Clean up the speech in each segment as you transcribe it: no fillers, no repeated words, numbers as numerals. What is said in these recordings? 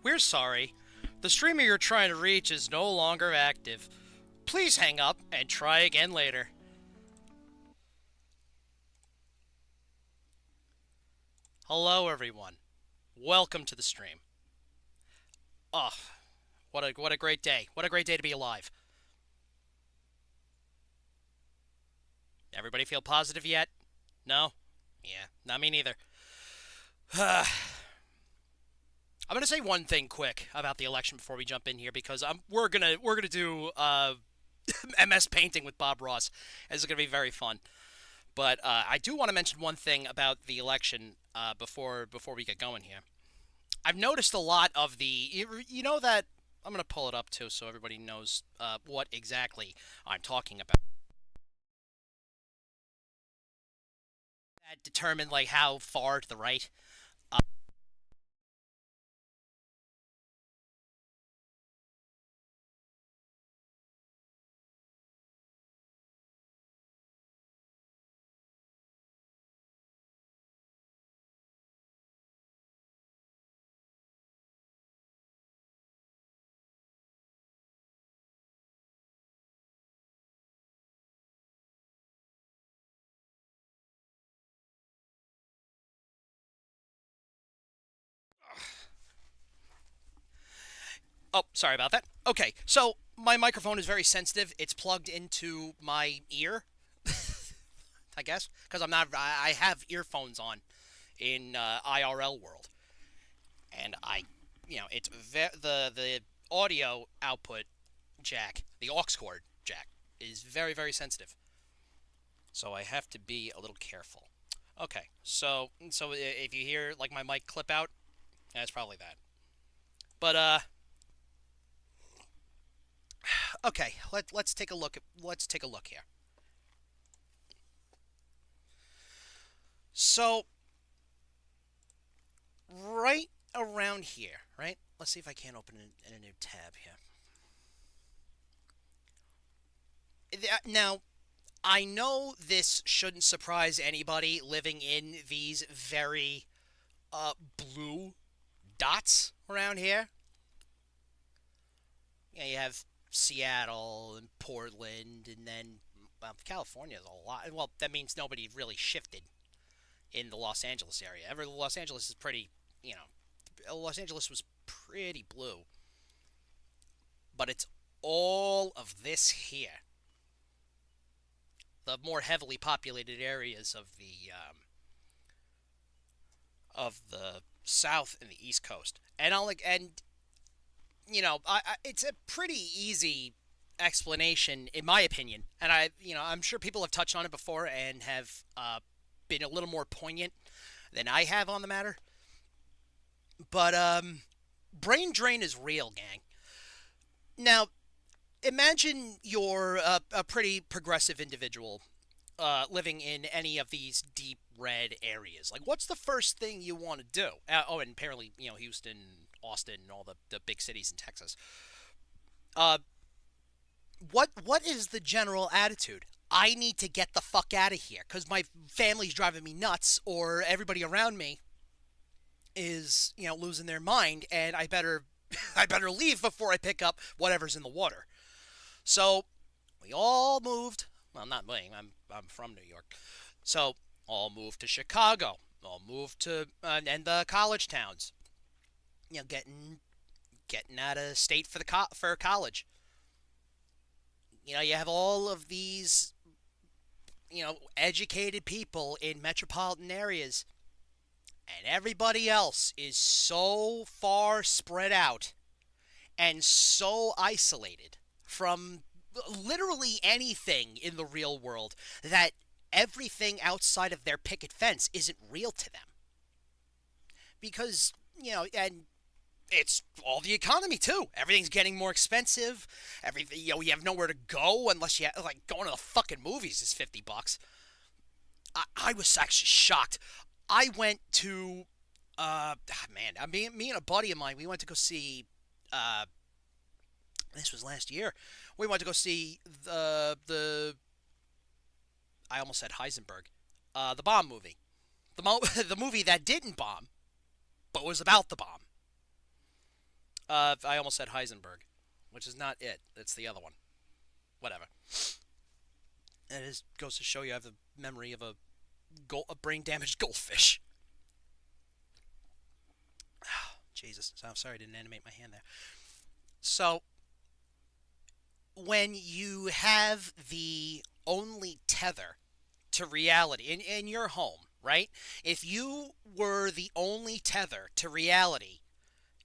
We're sorry. The streamer you're trying to reach is no longer active. Please hang up and try again later. Hello, everyone. Welcome to the stream. Oh, what a great day. What a great day to be alive. Everybody feel positive yet? No? Yeah, not me neither. I'm gonna say one thing quick about the election before we jump in here because we're gonna do MS painting with Bob Ross. This is gonna be very fun. But I do want to mention one thing about the election before we get going here. I've noticed a lot of you know that I'm gonna pull it up too so everybody knows what exactly I'm talking about. That determine like how far to the right. Uh, oh, sorry about that. Okay, so my microphone is very sensitive. It's plugged into my ear, I guess, because I'm not. I have earphones on in IRL world, and it's the audio output jack, the aux cord jack, is very very sensitive. So I have to be a little careful. Okay, so if you hear like my mic clip out, that's probably that. But okay, let's take a look here. So right around here, right? Let's see if I can't open in a new tab here. Now, I know this shouldn't surprise anybody living in these very blue dots around here. Yeah, you have Seattle and Portland, and then California is a lot. Well, that means nobody really shifted in the Los Angeles area. Los Angeles is pretty, Los Angeles was pretty blue, but it's all of this here, the more heavily populated areas of the South and the East Coast, and it's a pretty easy explanation in my opinion, and I'm sure people have touched on it before and have been a little more poignant than I have on the matter. But brain drain is real, gang. Now, imagine you're a pretty progressive individual living in any of these deep red areas. Like, what's the first thing you want to do? And apparently, Houston, Austin, and all the big cities in Texas. Uh, what is the general attitude? I need to get the fuck out of here because my family's driving me nuts, or everybody around me is losing their mind, and I better I better leave before I pick up whatever's in the water. So we all moved. Well, not me. I'm from New York. So all moved to Chicago. All moved to and the college towns. Getting out of state for college. You have all of these educated people in metropolitan areas, and everybody else is so far spread out and so isolated from literally anything in the real world that everything outside of their picket fence isn't real to them. Because, and it's all the economy too. Everything's getting more expensive. Everything, you have nowhere to go unless like going to the fucking movies is $50. I was actually shocked. I went to, me and a buddy of mine, we went to go see, this was last year. We went to go see I almost said Heisenberg, the bomb movie, the movie that didn't bomb, but was about the bomb. I almost said Heisenberg, which is not it. It's the other one. Whatever. And it goes to show you I have the memory of a brain damaged goldfish. Jesus. So I'm sorry I didn't animate my hand there. So when you have the only tether to reality in your home, right? If you were the only tether to reality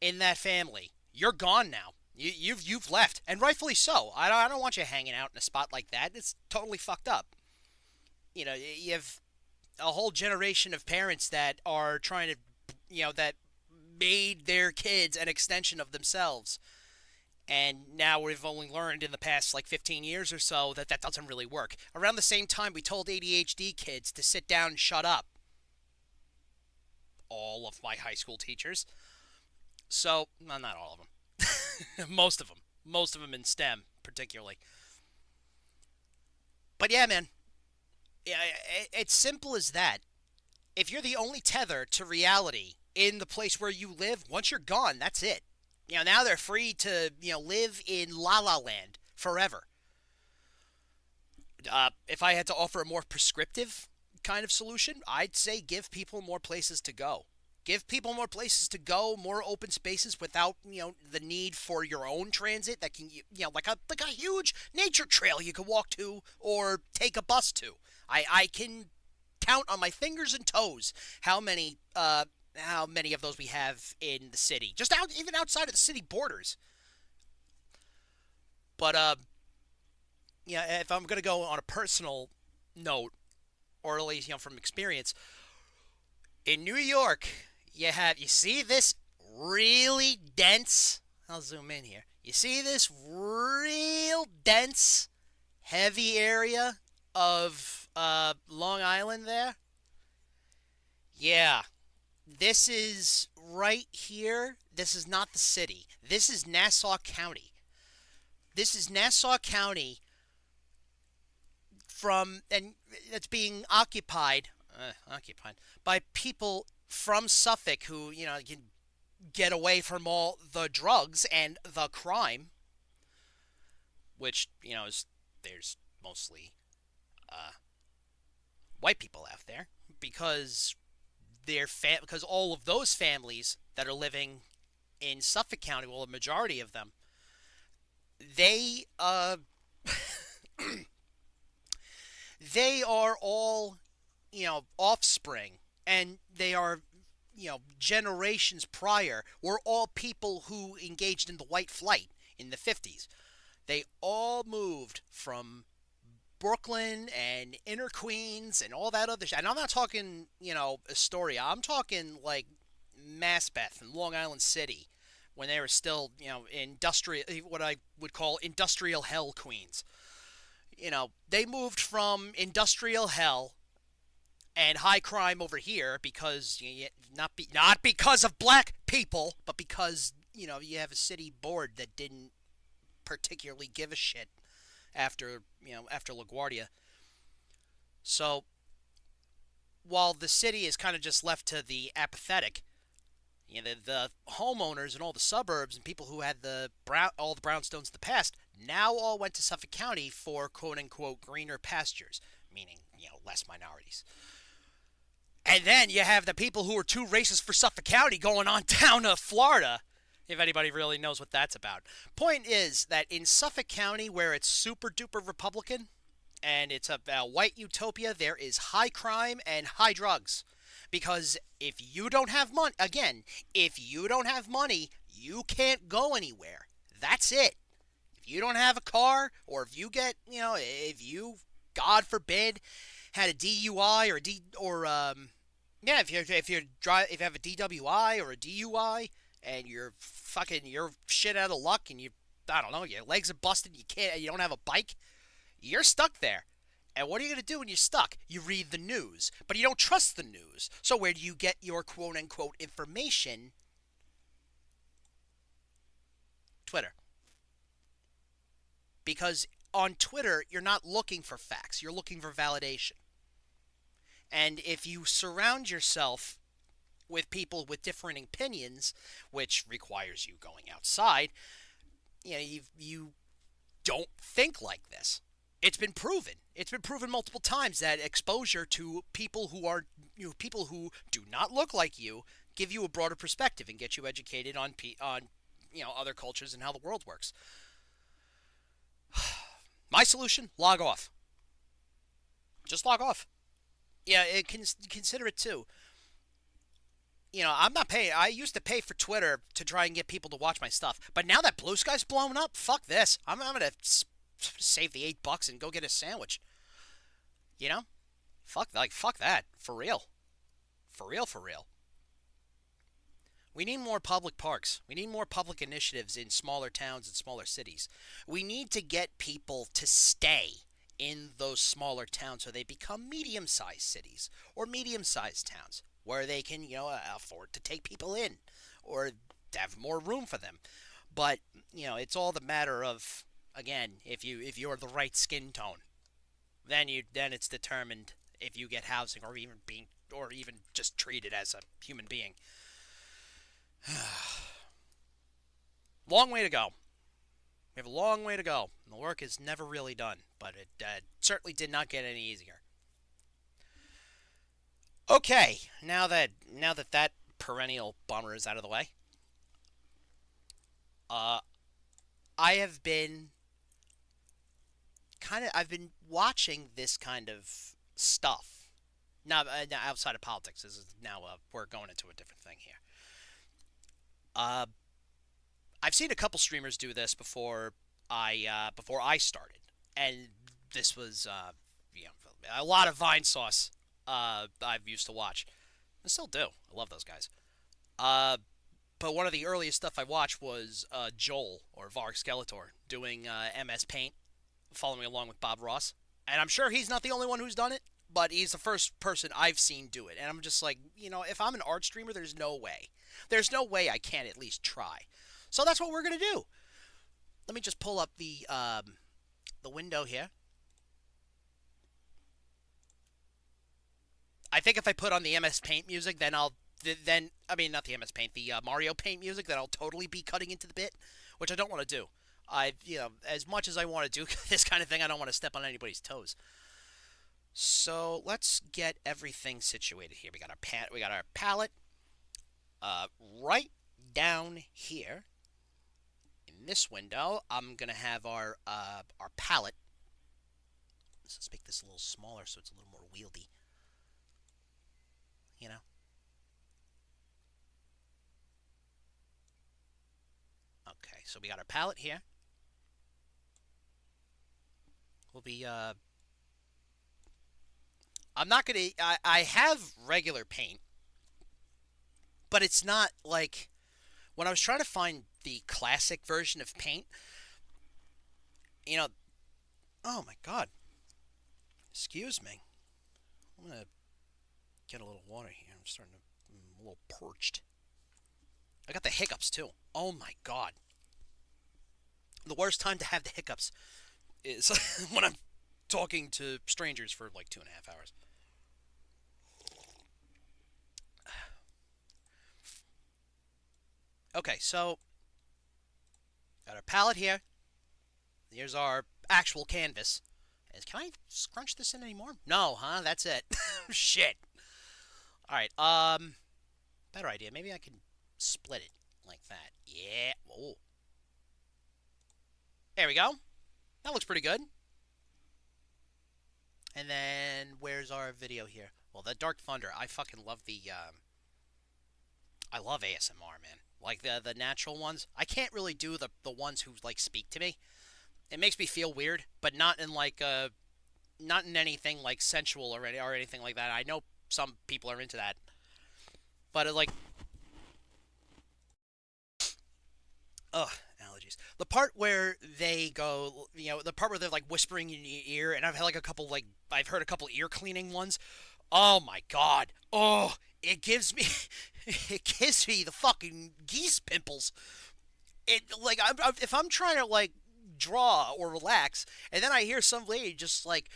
in that family, you're gone now. You've left, and rightfully so. I don't want you hanging out in a spot like that. It's totally fucked up. You have a whole generation of parents that are trying to, that made their kids an extension of themselves. And now we've only learned in the past like 15 years or so that that doesn't really work. Around the same time, we told ADHD kids to sit down and shut up. All of my high school teachers. So, well, not all of them. Most of them. Most of them in STEM, particularly. But yeah, man. Yeah, it's simple as that. If you're the only tether to reality in the place where you live, once you're gone, that's it. Now they're free to, live in La La Land forever. If I had to offer a more prescriptive kind of solution, I'd say give people more places to go. Give people more places to go, more open spaces without, the need for your own transit that can, like a huge nature trail you could walk to or take a bus to. I can count on my fingers and toes how many of those we have in the city, just even outside of the city borders. But if I'm gonna go on a personal note, or at least from experience, in New York, you see this really dense. I'll zoom in here. You see this real dense, heavy area of Long Island there? Yeah, this is right here. This is not the city. This is Nassau County. This is Nassau County and it's being occupied by people from Suffolk who, can get away from all the drugs and the crime, which, there's mostly uh, white people out there because because all of those families that are living in Suffolk County, well, a majority of them, they they are all, offspring, and they are, generations prior, were all people who engaged in the white flight in the 50s. They all moved from Brooklyn and inner Queens and all that other shit. And I'm not talking, Astoria. I'm talking like Maspeth and Long Island City when they were still, industrial, what I would call industrial hell Queens. They moved from industrial hell and high crime over here because not because of black people, but because you have a city board that didn't particularly give a shit after LaGuardia. So while the city is kind of just left to the apathetic, the homeowners in all the suburbs and people who had all the brownstones of the past now all went to Suffolk County for quote unquote greener pastures, meaning less minorities. And then you have the people who are too racist for Suffolk County going on down to Florida, if anybody really knows what that's about. Point is that in Suffolk County, where it's super duper Republican and it's a white utopia, there is high crime and high drugs. Because if you don't have money, again, if you don't have money, you can't go anywhere. That's it. If you don't have a car, or if you get, if you, God forbid, had a DUI if you have a DWI or a DUI and you're shit out of luck and I don't know, your legs are busted, you don't have a bike, you're stuck there. And what are you going to do when you're stuck? You read the news, but you don't trust the news. So where do you get your quote-unquote information? Twitter. Because on Twitter, you're not looking for facts. You're looking for validation. And if you surround yourself with people with differing opinions, which requires you going outside, you don't think like this. It's been proven. It's been proven multiple times that exposure to people who are people who do not look like you give you a broader perspective and get you educated on other cultures and how the world works. My solution: log off. Just log off. Yeah, consider it too. I'm not paying. I used to pay for Twitter to try and get people to watch my stuff, but now that Blue Sky's blown up, fuck this. I'm gonna save the $8 and go get a sandwich. You know, fuck that. For real, for real, for real. We need more public parks. We need more public initiatives in smaller towns and smaller cities. We need to get people to stay in those smaller towns so they become medium-sized cities or medium-sized towns where they can, afford to take people in or have more room for them. But, it's all the matter of, again, if you're the right skin tone, then it's determined if you get housing or even just treated as a human being. Long way to go. We have a long way to go. And the work is never really done, but it certainly did not get any easier. Okay, now that perennial bummer is out of the way, I have been I've been watching this kind of stuff. Now, outside of politics, this is now we're going into a different thing here. I've seen a couple streamers do this before I started, and this was a lot of Vine sauce. I've used to watch. I still do. I love those guys. But one of the earliest stuff I watched was Joel or Varg Skeletor doing MS Paint, following along with Bob Ross, and I'm sure he's not the only one who's done it, but he's the first person I've seen do it. And I'm just like, if I'm an art streamer, there's no way. There's no way I can't at least try. So that's what we're going to do. Let me just pull up the window here. I think if I put on the MS Paint music, then not the MS Paint, the Mario Paint music, then I'll totally be cutting into the bit, which I don't want to do. As much as I want to do this kind of thing, I don't want to step on anybody's toes. So let's get everything situated here. We got our palette right down here in this window. I'm gonna have our palette. Let's make this a little smaller so it's a little more wieldy. Okay, so we got our palette here. We'll be I'm not gonna. I have regular paint, but it's not like when I was trying to find the classic version of paint. Oh my God. Excuse me. I'm gonna get a little water here. I'm starting to. I'm a little parched. I got the hiccups too. Oh my God. The worst time to have the hiccups is when I'm talking to strangers for like 2.5 hours. Okay, so got our palette here. Here's our actual canvas. Can I scrunch this in anymore? No, huh? That's it. Shit. All right. Better idea. Maybe I can split it like that. Yeah. Oh. There we go. That looks pretty good. And then where's our video here? Well, the Dark Thunder. I fucking love the. I love ASMR, man. Like the natural ones. I can't really do the ones who like speak to me. It makes me feel weird, but not in like not in anything like sensual or anything like that. I know some people are into that, but ugh, allergies. The part where they go, the part where they're like whispering in your ear, and I've heard a couple ear cleaning ones. Oh my God. Oh, it gives me the fucking geese pimples. If I'm trying to like draw or relax, and then I hear some lady just like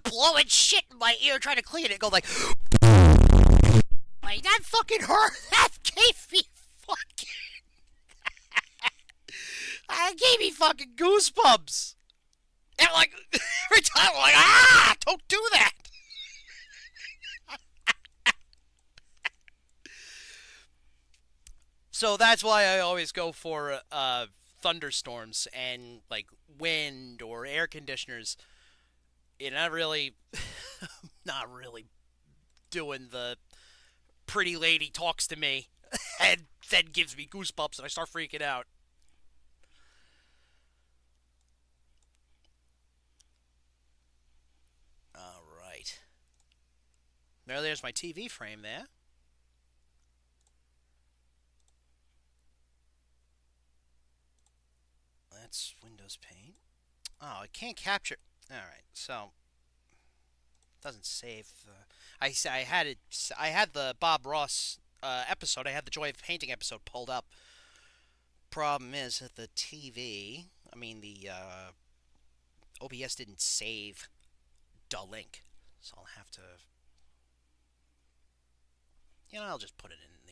blowing shit in my ear trying to clean it, go like boy, that fucking hurt. That gave me fucking. That gave me fucking goosebumps. And like every time, I'm like, don't do that. So that's why I always go for thunderstorms and like wind or air conditioners. You're not really, not really doing the pretty lady talks to me and then gives me goosebumps and I start freaking out. All right. There's my TV frame there. That's Windows Paint. Oh, I can't capture. All right, so it doesn't save. I had it. I had the Bob Ross episode. I had the Joy of Painting episode pulled up. Problem is that the TV. I mean the OBS didn't save the link, so I'll have to. I'll just put it in the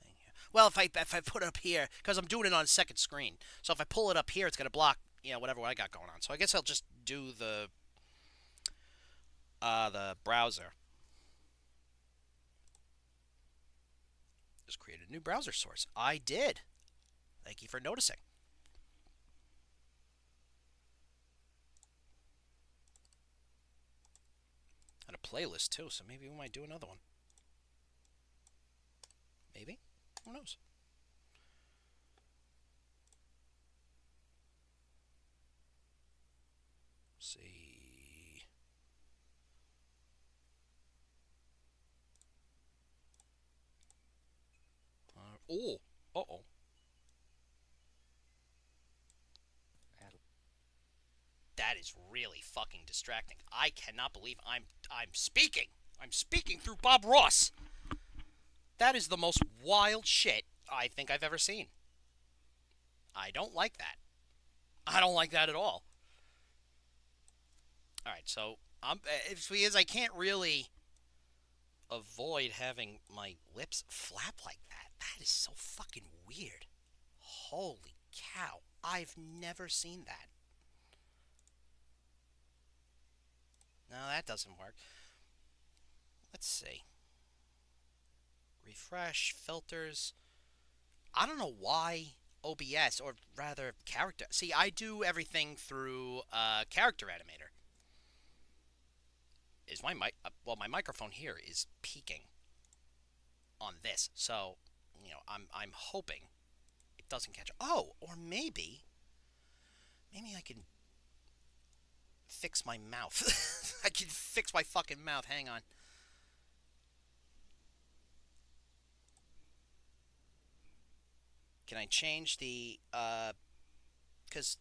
thing here. Well, if I put it up here, because I'm doing it on a second screen, so if I pull it up here, it's gonna block whatever I got going on. So I guess I'll just do the browser. Just create a new browser source. I did. Thank you for noticing. And a playlist too, so maybe we might do another one. Maybe. Who knows? Let's see. Uh-oh. That is really fucking distracting. I cannot believe I'm speaking. I'm speaking through Bob Ross. That is the most wild shit I think I've ever seen. I don't like that. I don't like that at all. All right, so because I can't really avoid having my lips flap like that. That is so fucking weird. Holy cow. I've never seen that. No, that doesn't work. Let's see. Refresh, filters. I don't know why OBS, or rather character. See, I do everything through Character Animator. Is my mic? Well, my microphone here is peaking on this, so I'm hoping it doesn't catch. Oh, or maybe I can fix my mouth. I can fix my fucking mouth. Hang on. Can I change the because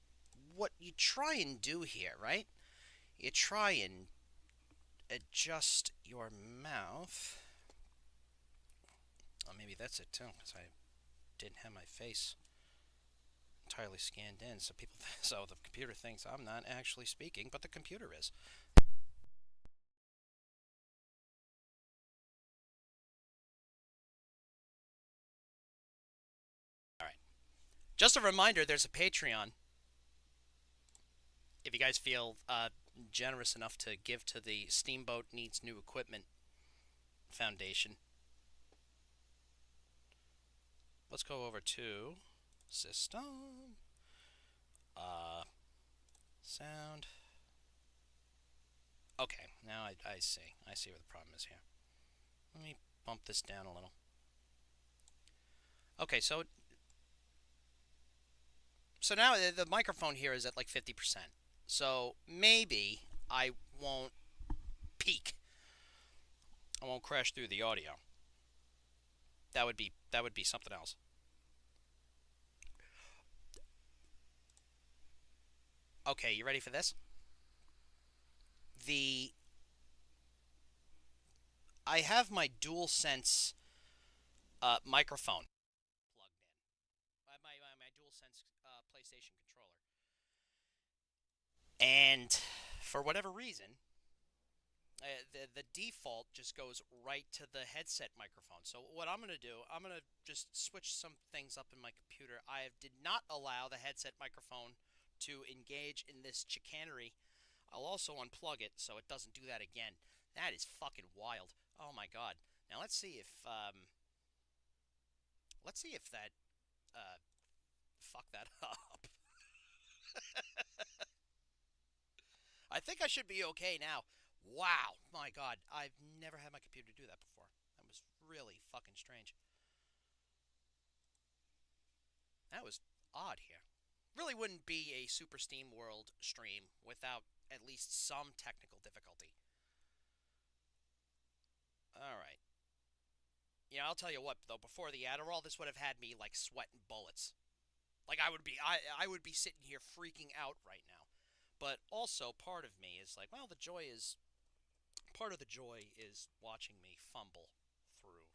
what you try and do here, right? You try and adjust your mouth. Oh, maybe that's it too, because I didn't have my face entirely scanned in, so so the computer thinks I'm not actually speaking, but the computer is. All right. Just a reminder, there's a Patreon. If you guys feel generous enough to give to the Steamboat Needs New Equipment Foundation. Let's go over to System, Sound. Okay, now I see. I see where the problem is here. Let me bump this down a little. Okay, so now the microphone here is at like 50%. So maybe I won't peak. I won't crash through the audio. That would be something else. Okay, you ready for this? I have my DualSense microphone plugged in. My DualSense PlayStation controller. And for whatever reason, The default just goes right to the headset microphone. So what I'm going to do, I'm going to just switch some things up in my computer. I did not allow the headset microphone to engage in this chicanery. I'll also unplug it so it doesn't do that again. That is fucking wild. Oh my god. Now let's see if that fuck that up. I think I should be okay now. Wow, my god, I've never had my computer do that before. That was really fucking strange. That was odd here. Really wouldn't be a Super Steam World stream without at least some technical difficulty. All right. Yeah, I'll tell you what though. Before the Adderall, this would have had me like sweating bullets. Like I would be sitting here freaking out right now. But also part of me is like, well, the joy is part of the joy is watching me fumble through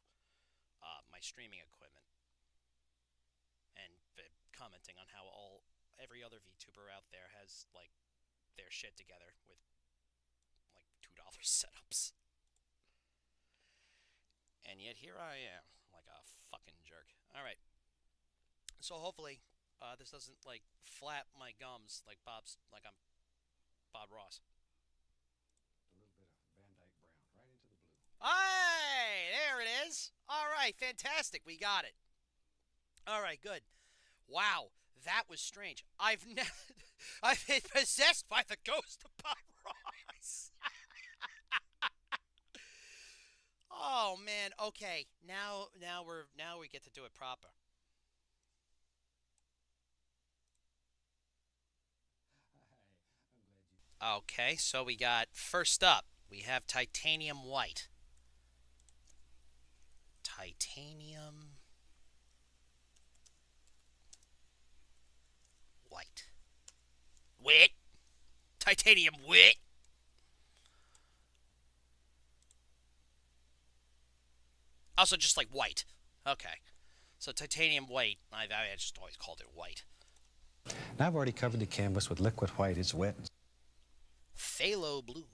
my streaming equipment and commenting on how every other VTuber out there has like their shit together with like $2 setups. And yet here I am, like a fucking jerk. All right. So hopefully this doesn't like flap my gums like I'm Bob Ross. A little bit of Van Dyke Brown right into the blue. Hey, there it is. All right, fantastic. We got it. All right, good. Wow, that was strange. I've been possessed by the ghost of Bob Ross. Oh man. Okay. Now we get to do it proper. Hi, I'm glad you. Okay, so we got first up, we have titanium white. Titanium white. Wit. Titanium wit. Also just like white. Okay. So titanium white, I just always called it white. Now I've already covered the canvas with liquid white. It's wet. Phthalo blue.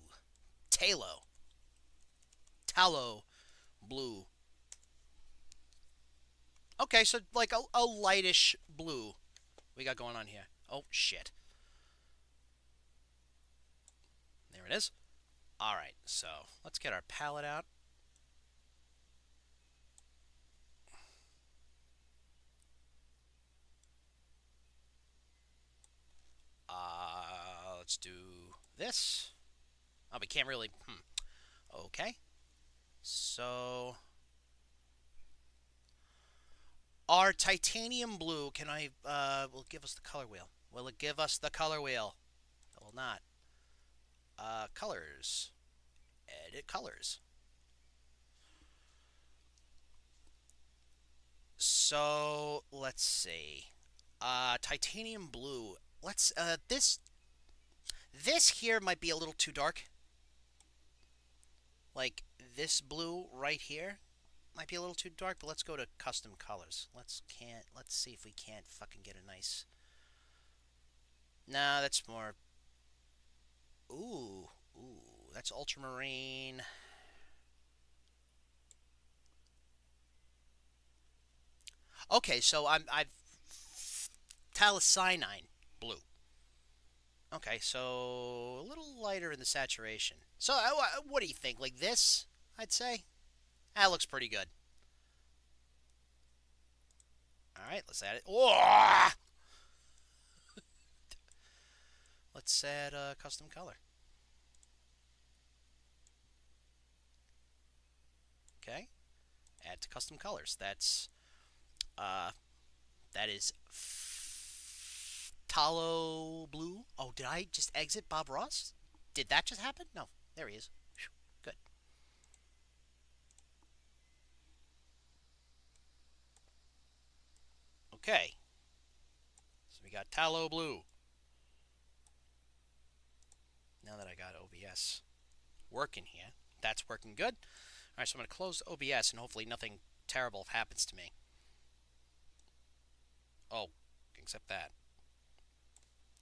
Talo. Tallow blue. Okay, so like a lightish blue we got going on here. Oh, shit. There it is. Alright, so let's get our palette out. Let's do this. Oh, we can't really... Okay. So... Our titanium blue, can I... will give us the color wheel. Will it give us the color wheel? It will not. Colors. Edit colors. So, let's see. Titanium blue. This here might be a little too dark. Like, this blue right here might be a little too dark, but let's go to custom colors. Let's see if we can't fucking get a nice... Nah, that's more... Ooh, that's ultramarine. Okay, so I've Talicyanine blue. Okay, so a little lighter in the saturation. So what do you think? Like this, I'd say? That looks pretty good. All right, let's add it. Whoa! Let's add a custom color. Okay, add to custom colors. That is tallow blue. Oh, did I just exit Bob Ross? Did that just happen? No, there he is. Whew, good. Okay, so we got tallow blue. Now that I got OBS working here, that's working good. All right, so I'm going to close OBS and hopefully nothing terrible happens to me. Oh, except that.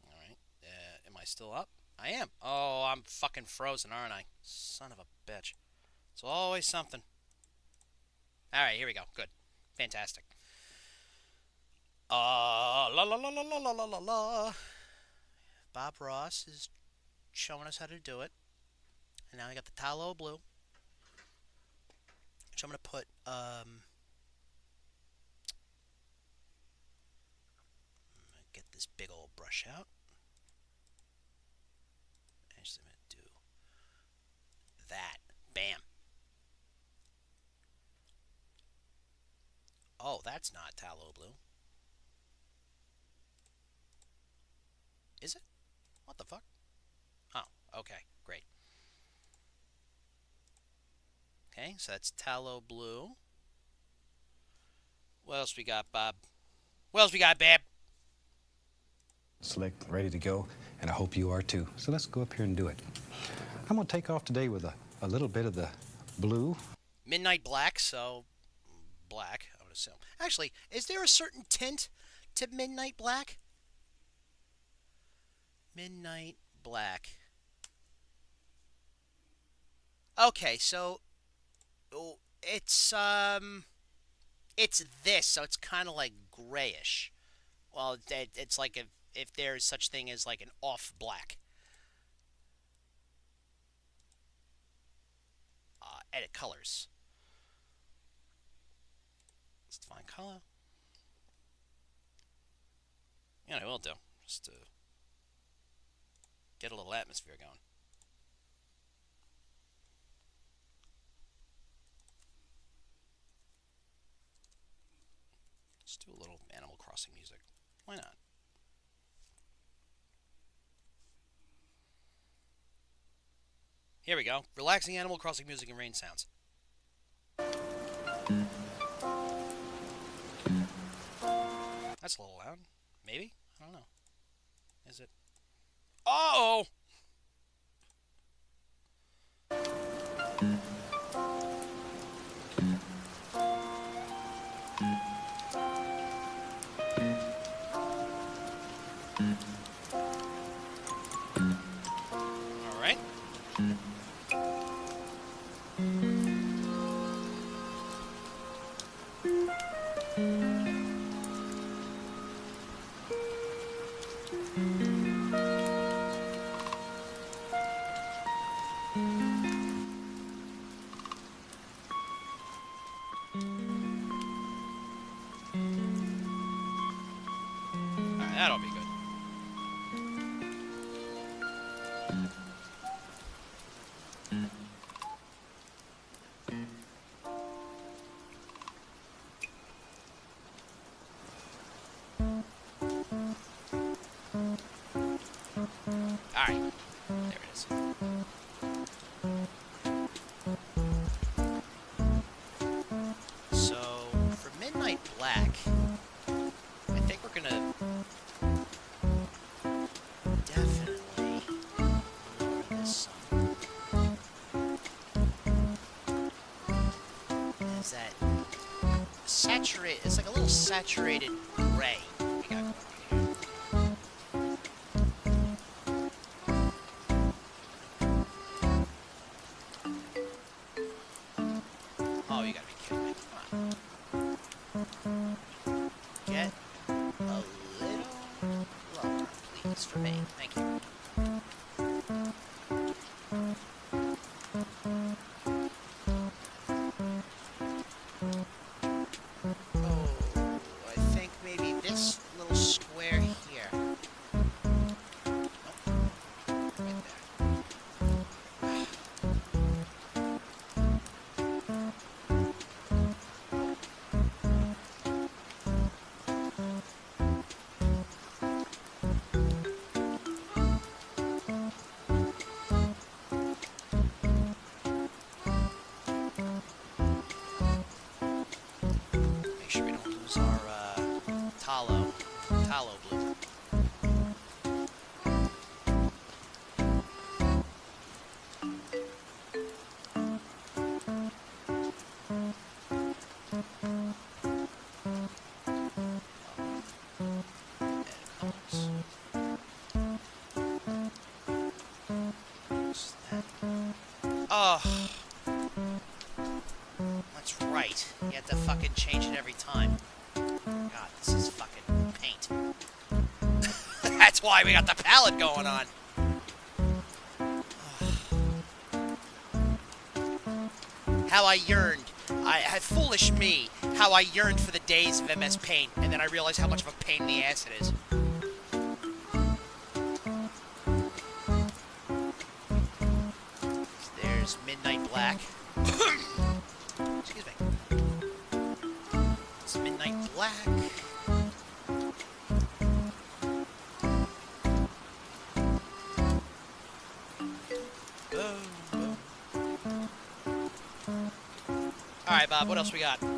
All right, am I still up? I am. Oh, I'm fucking frozen, aren't I? Son of a bitch. It's always something. Alright, here we go. Good. Fantastic. La la la la la la la la la. Bob Ross is showing us how to do it. And now I got the tallow blue, which I'm gonna put get this big old brush out. Actually, I'm gonna do that. Bam. Oh, that's not tallow blue. Is it? What the fuck? Oh, okay, great. Okay, so that's tallow blue. What else we got, Bob? What else we got, Bab? Slick, ready to go, and I hope you are too. So let's go up here and do it. I'm gonna take off today with a little bit of the blue. Midnight black, so black, I would assume. Actually, is there a certain tint to midnight black? Midnight black. Okay, so it's this, so it's kind of like grayish. Well, it's like if there's such thing as like an off black. Edit colors. Let's define color. Yeah, I will do. Just to get a little atmosphere going. Let's do a little Animal Crossing music. Why not? Here we go. Relaxing Animal Crossing music and rain sounds. That's a little loud. Maybe? I don't know. Is it? Oh! All right. All right, that'll be good. All right. There it is. So, for Midnight Black, I think we're gonna definitely lower this some. Is that saturate? It's like a little saturated gray. We got going here. Oh, you gotta be kidding me! Come on. Get a little lower, please, for me. Thank you. Oh, I think maybe this little square here. Nope. Right there. Make sure we don't lose our tallow blue. Edit colors. why we got the palette going on. How I yearned. Foolish me. How I yearned for the days of MS Paint, and then I realized how much of a pain in the ass it is. There's Midnight Black. Excuse me. It's Midnight Black. Alright, Bob, what else we got? Just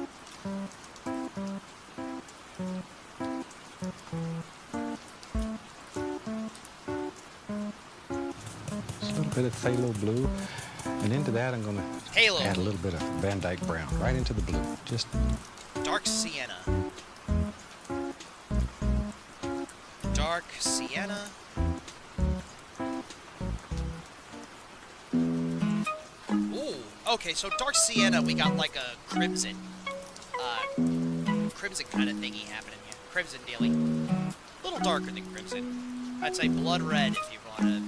a little bit of phthalo blue. And into that, I'm going to add a little bit of Van Dyke brown right into the blue. Just dark sienna. Dark sienna. Ooh, okay, so dark sienna, we got like a crimson. Crimson kind of thingy happening here. Crimson dealy. A little darker than crimson. I'd say blood red if you want to,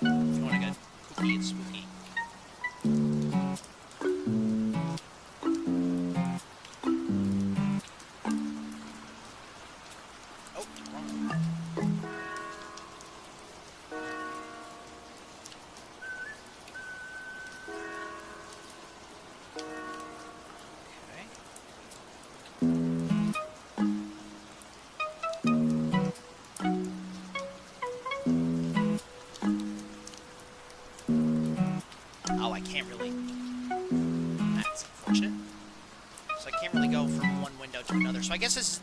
if you want to get kooky and spooky. Oh, wrong one. Oh, I can't really. That's unfortunate. So I can't really go from one window to another. So I guess this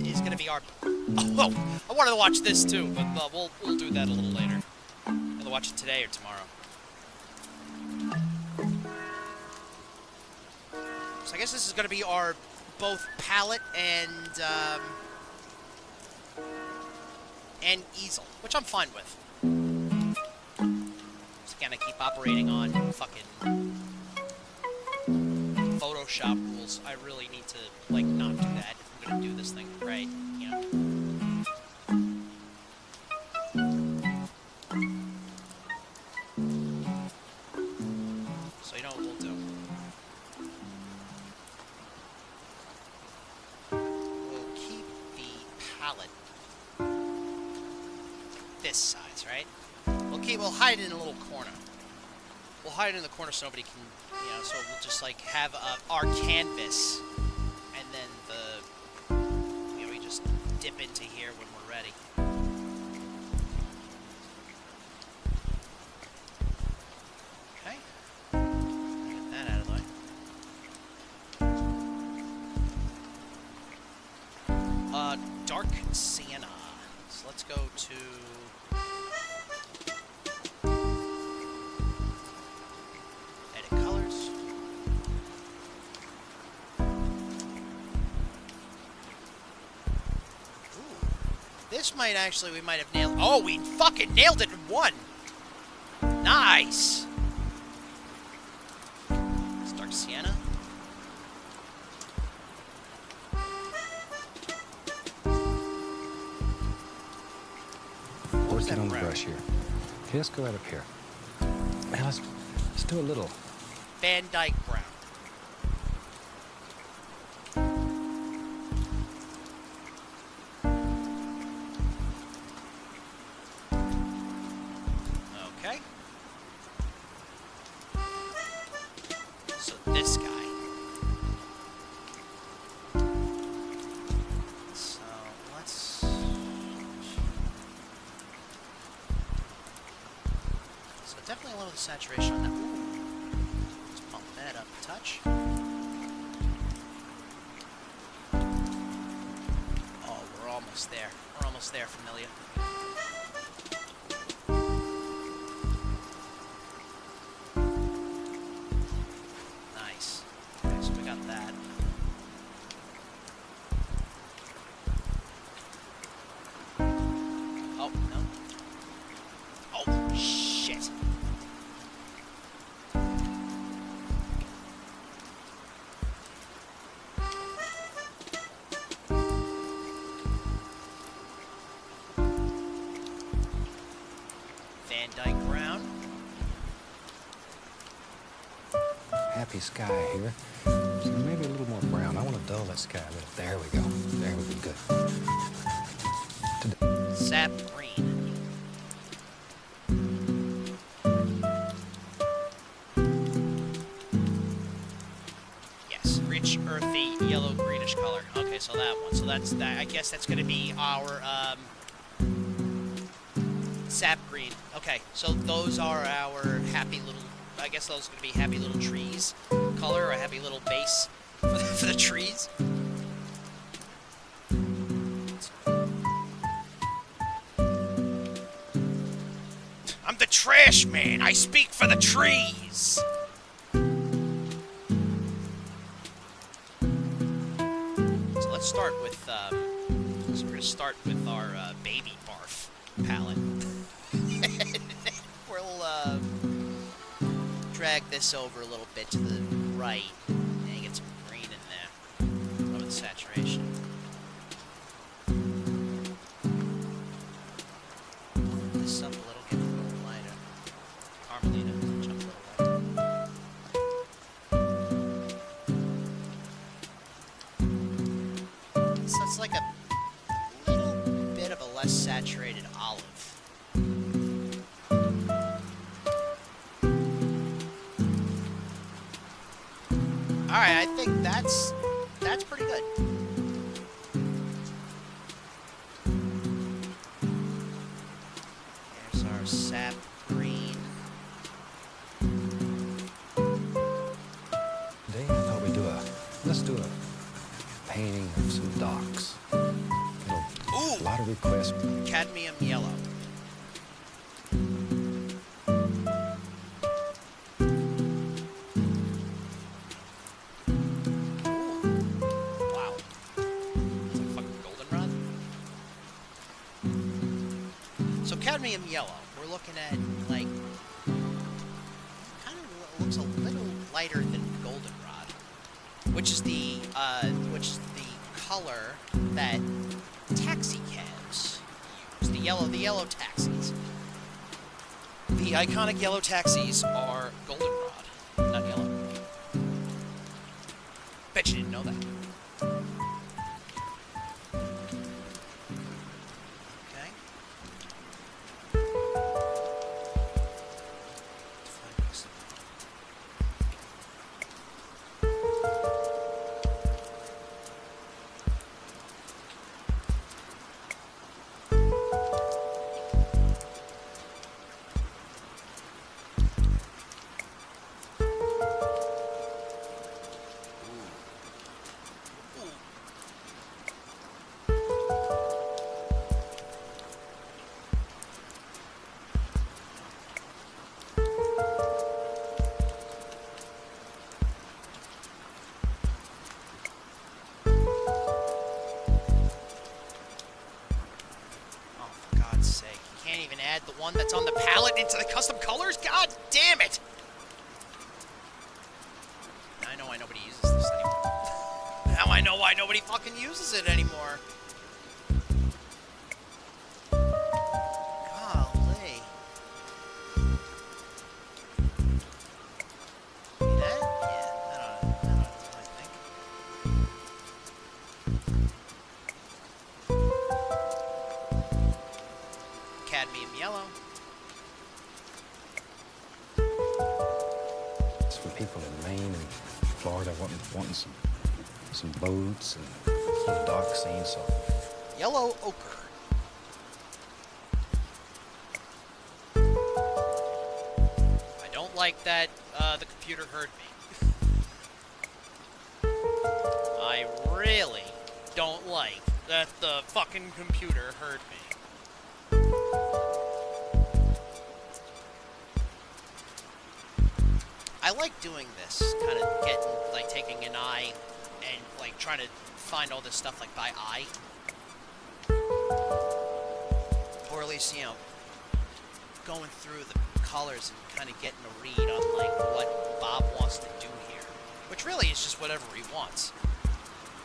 is gonna be our. Oh, I wanted to watch this too, but we'll do that a little later. Either watch it today or tomorrow. So I guess this is gonna be our both palette and easel, which I'm fine with. Gonna keep operating on fucking Photoshop rules. I really need to, like, not do that if I'm gonna do this thing right, you know. So you know what we'll do? We'll keep the palette this size, right? We'll hide it in a little corner. We'll hide it in the corner so nobody can, so we'll just, like, have our canvas, and then we just dip into here when we're ready. Okay. Get that out of the way. Dark sienna. So let's go to... This might actually, we might have nailed... Oh, we fucking nailed it in one! Nice! It's dark sienna. working on the brush here. Okay, let's go right up here. Now let's do a little Van Dyke brown. Okay. So this guy. So let's... So definitely lower the saturation on that. Ooh. Let's pump that up a touch. Oh, we're almost there. We're almost there, Familia. Nice. Okay, so we got that. Oh, no. Oh, shit. Van Dyke Brown. Happy sky here. So maybe a little more brown. I want to dull that sky a little. There we go. There we go. Good. Sap green. Yes, rich, earthy, yellow, greenish color. Okay, so that one. So that's that. I guess that's going to be our sap green. Okay, so those are our happy little. I guess those are going to be happy little trees color, or a happy little base for the trees. I'm the trash man. I speak for the trees. So let's start with. So we're gonna start with our baby barf palette. We'll drag this over a little bit to the right and get some green in there. Some of the saturation. Bump this up a little, get it a little lighter. Carmelina, jump a little lighter. So it's like a little bit of a less saturated olive. Alright, I think that's pretty good. There's our sap green. Today I thought let's do a painting of some docks. Ooh! A lot of requests. Cadmium yellow. Wow. It's like fucking goldenrod. So cadmium yellow, we're looking at like kind of looks a little lighter than goldenrod, which is the color that taxi cabs use. The yellow taxis. The iconic yellow taxis are goldenrod, not yellow. Bet you didn't know that. Okay. Add the one that's on the palette into the custom colors? God damn it! Now I know why nobody uses this anymore. Now I know why nobody fucking uses it anymore. Golly. See that? Yeah, I don't know what I think. Cadmium yellow. It's for people in Maine and Florida wanting some boats and some dock scenes. So Yellow ochre. I don't like that the computer heard me. I really don't like that the fucking computer heard me. I like doing this, kind of taking an eye and like trying to find all this stuff like by eye. Or at least, you know, going through the colors and kind of getting a read on like what Bob wants to do here. Which really is just whatever he wants.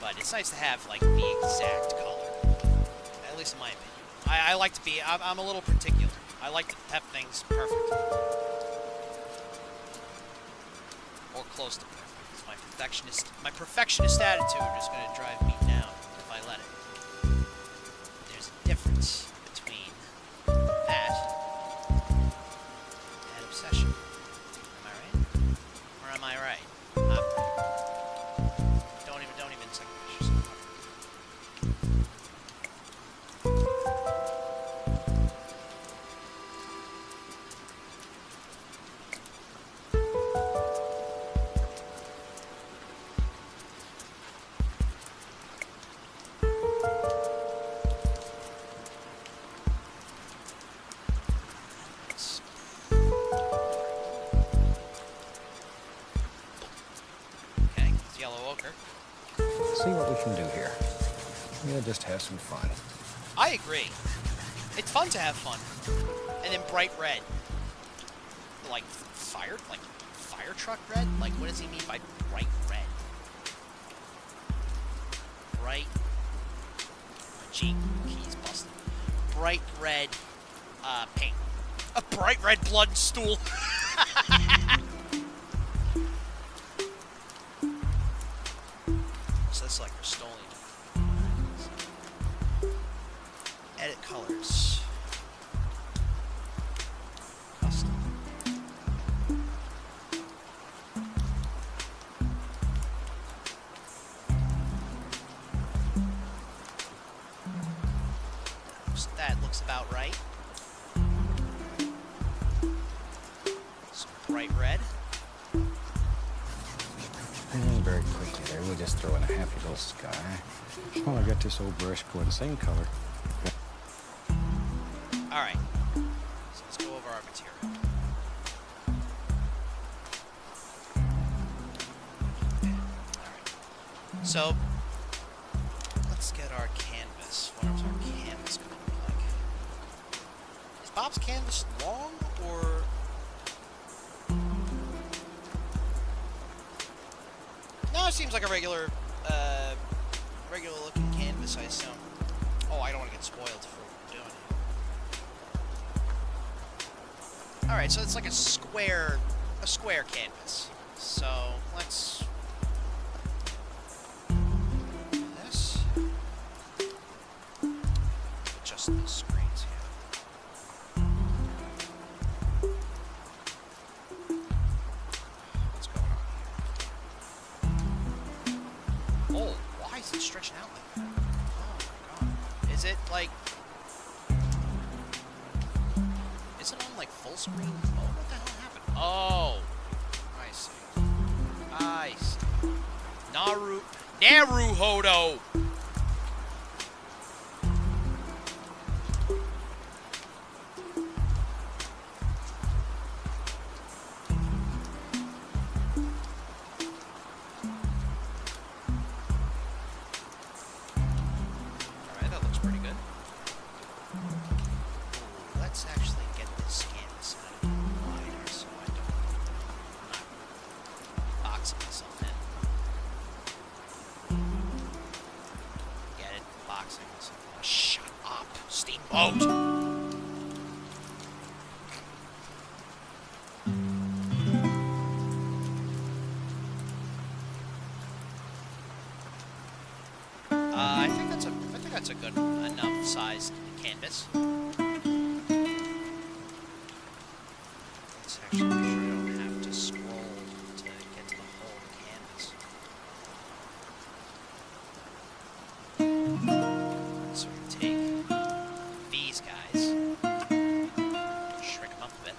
But it's nice to have like the exact color. At least in my opinion. I like to be, I'm a little particular. I like to have things perfect. Or close to perfect. My perfectionist attitude is going to drive me down if I let it. There's a difference between that and obsession. Am I right? Or am I right? I'm right. Don't even second guess yourself. Okay, it's yellow ochre. See what we can do here. We'll just have some fun. I agree. It's fun to have fun. And then bright red. Like fire truck red? Like what does he mean by bright red? Bright G keys busted. Bright red paint. A bright red blood stool. So that's like Rust-Oleum. Edit colors. Custom. That looks about right. Some bright red. And very quickly there, we'll just throw in a happy little sky. Well, I got this old brush going same color. Alright. So let's go over our material. Alright. So, let's get our canvas. What is our canvas going to look like? Is Bob's canvas long, or... No, it seems like a regular looking canvas, I assume. Oh, I don't want to get spoiled for doing it. Alright, so it's like a square canvas. So, let's do this. Adjust the screens here. What's going on here? Oh, why is it stretching out like that? Oh my god. Is it like... Is it on like full screen? Oh, what the hell happened? Oh! I see. I see. Naruhodo! Alright, that looks pretty good. Let's actually get this canvas a little wider so I'm not boxing myself in. Get it? Boxing myself in. Shut up, Steamboat! I think that's a good enough sized canvas. Let's actually make sure I don't have to scroll to get to the whole canvas. So we take these guys, shrink them up a bit,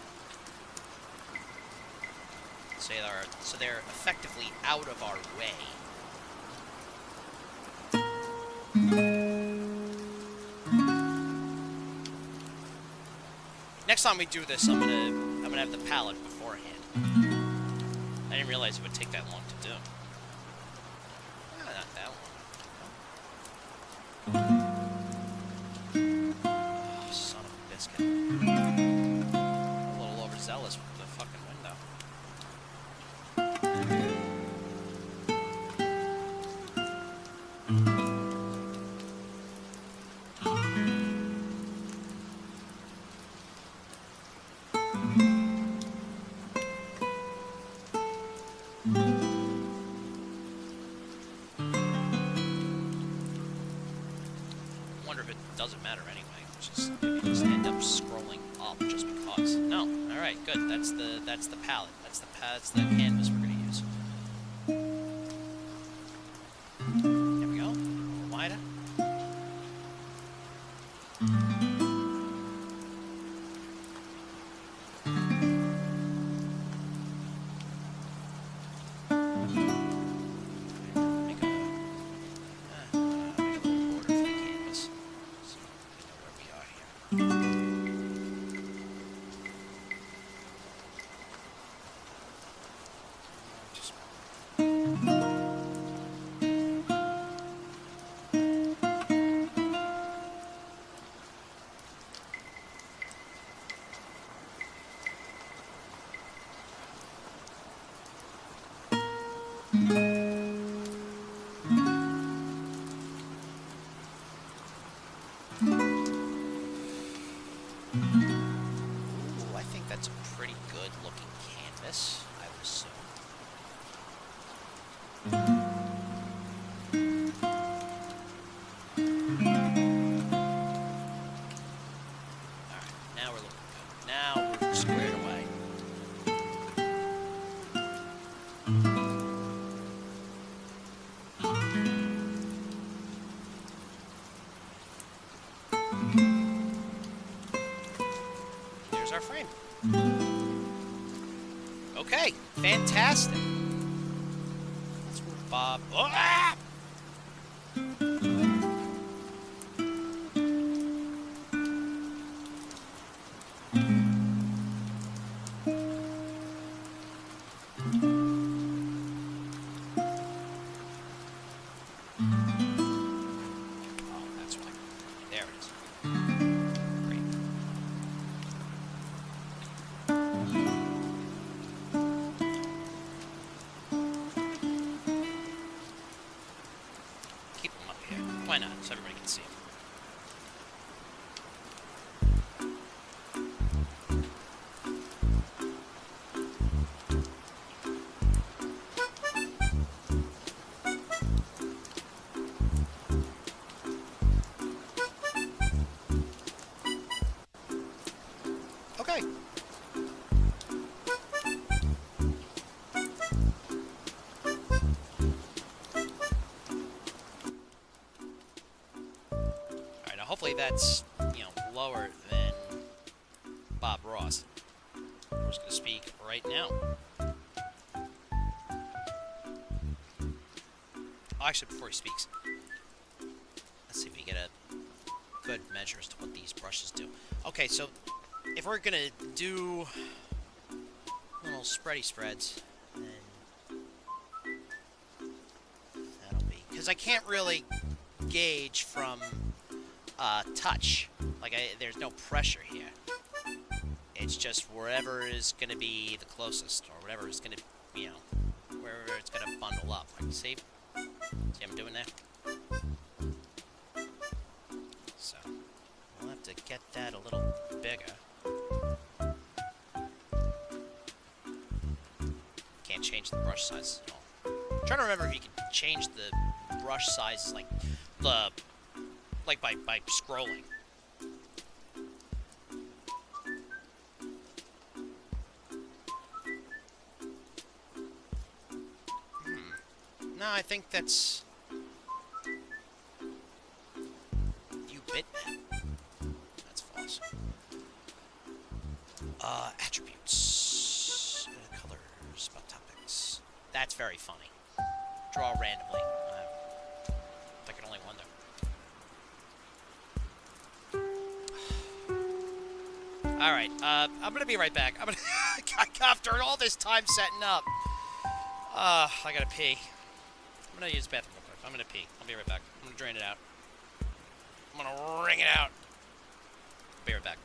so they're effectively out of our way. Next time we do this, I'm gonna have the palette beforehand. I didn't realize it would take that long to do. Not that long. Oh, son of a biscuit. A little overzealous with the fucking window. doesn't matter anyway. Maybe just end up scrolling up just because. No, all right, good. That's the palette. That's the canvas we're gonna use. There we go. A little wider. I think that's a pretty good looking canvas, I would assume. Alright, now we're looking good. Now we're squared away. There's our frame. Okay, fantastic. Let's move Bob. Oh, ah! Oh, that's why. There it is. Great. Keep them up here. Why not? So everybody can see them. Okay. Alright, now hopefully that's, lower than Bob Ross. Who's going to speak right now. Oh, actually, before he speaks, let's see if we get a good measure as to what these brushes do. Okay, so if we're going to do little spready spreads, then that'll be... Because I can't really gauge from touch. Like, there's no pressure here. It's just wherever is going to be the closest, or whatever is going to, wherever it's going to bundle up. Like, see I'm doing there? So, we'll have to get that a little bigger. Can't change the brush size at all. I'm trying to remember if you can change the brush size, like by scrolling. No, I think that's you Bitman. That's false. Attributes, colors, about topics. That's very funny. Draw randomly. I can only wonder. All right, I'm gonna be right back. After all this time setting up, I gotta pee. I'm gonna use the bathroom real quick. I'm gonna pee. I'll be right back. I'm gonna drain it out. I'm gonna wring it out. I'll be right back.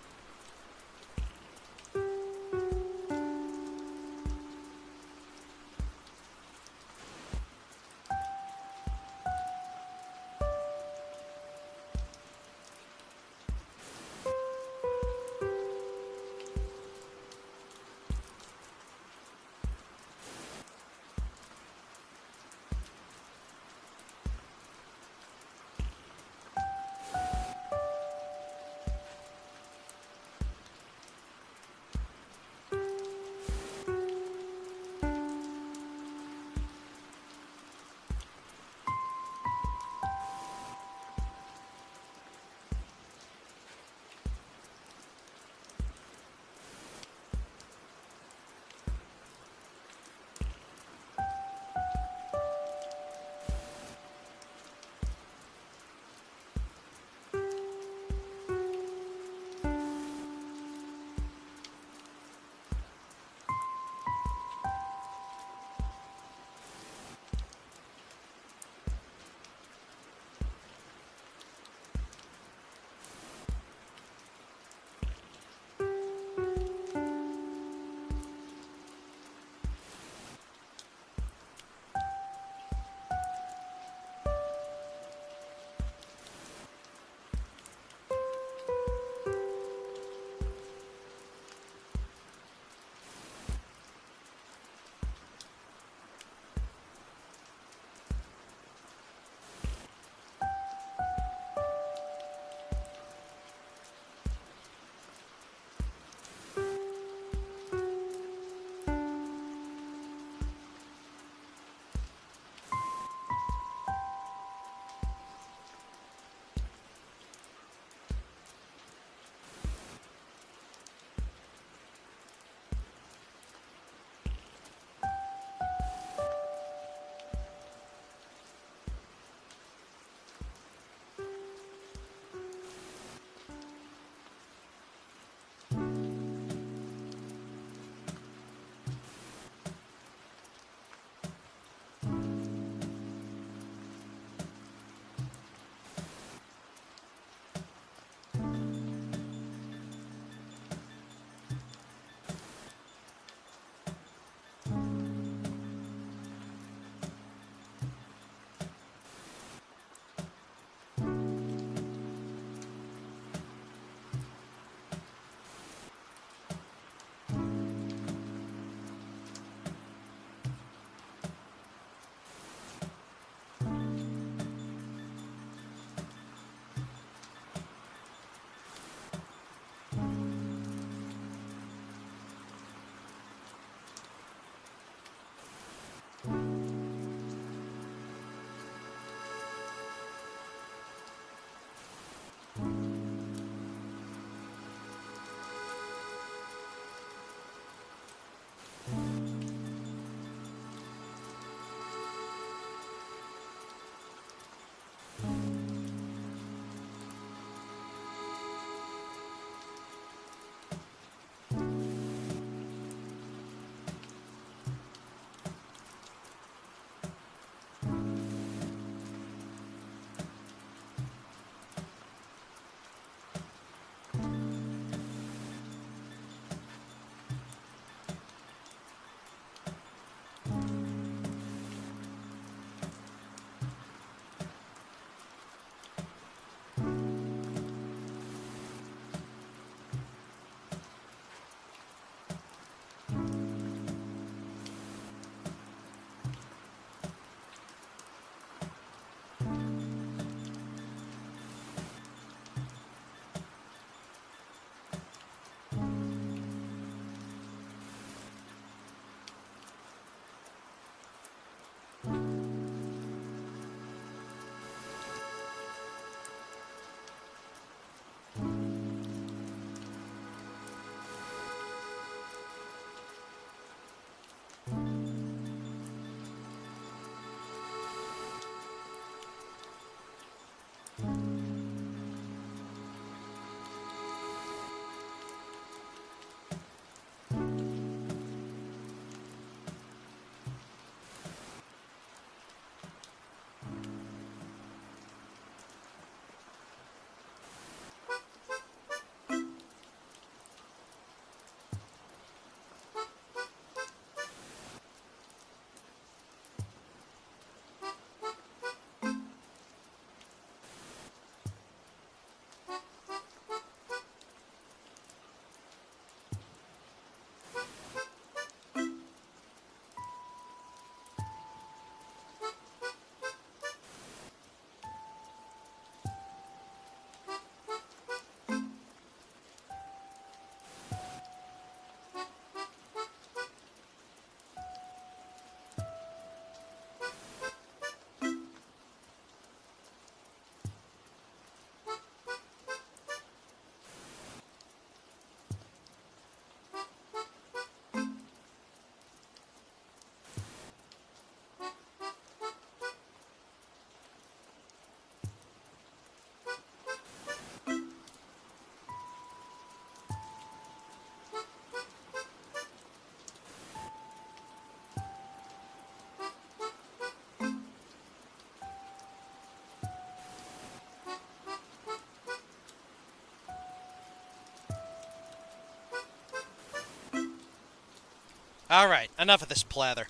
Alright, enough of this plather.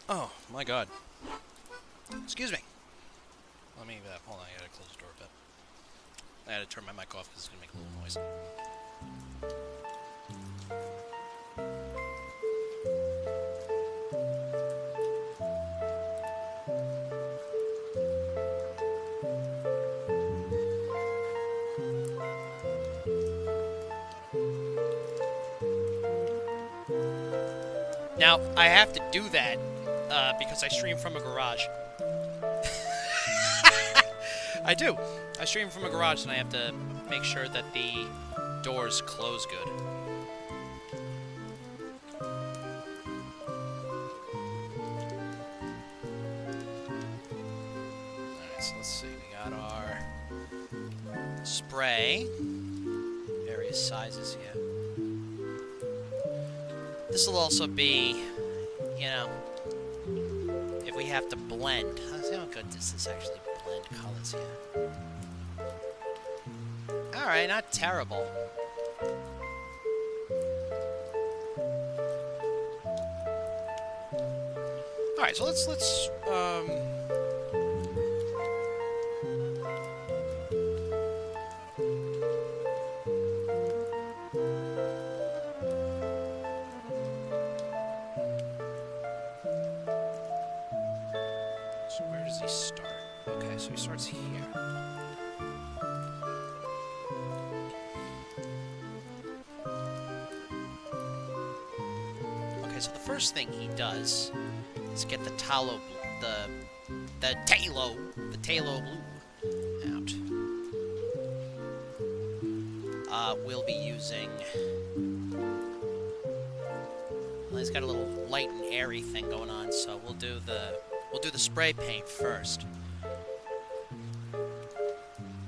Oh, my god. Excuse me. Let me, hold on, I gotta close the door a bit. I gotta turn my mic off because it's gonna make a little noise. Now, I have to do that because I stream from a garage. I do. I stream from a garage and I have to make sure that the doors close good. Alright, so let's see. We got our spray. Various sizes here. This will also be, you know, if we have to blend. Let's see how good does this actually blend colors here. Alright, not terrible. Alright, so let's so where does he start? Okay, so he starts here. Okay, so the first thing he does is get the talo, the talo blue out. We'll be using. Well, he's got a little light and airy thing going on, so we'll do the spray paint first.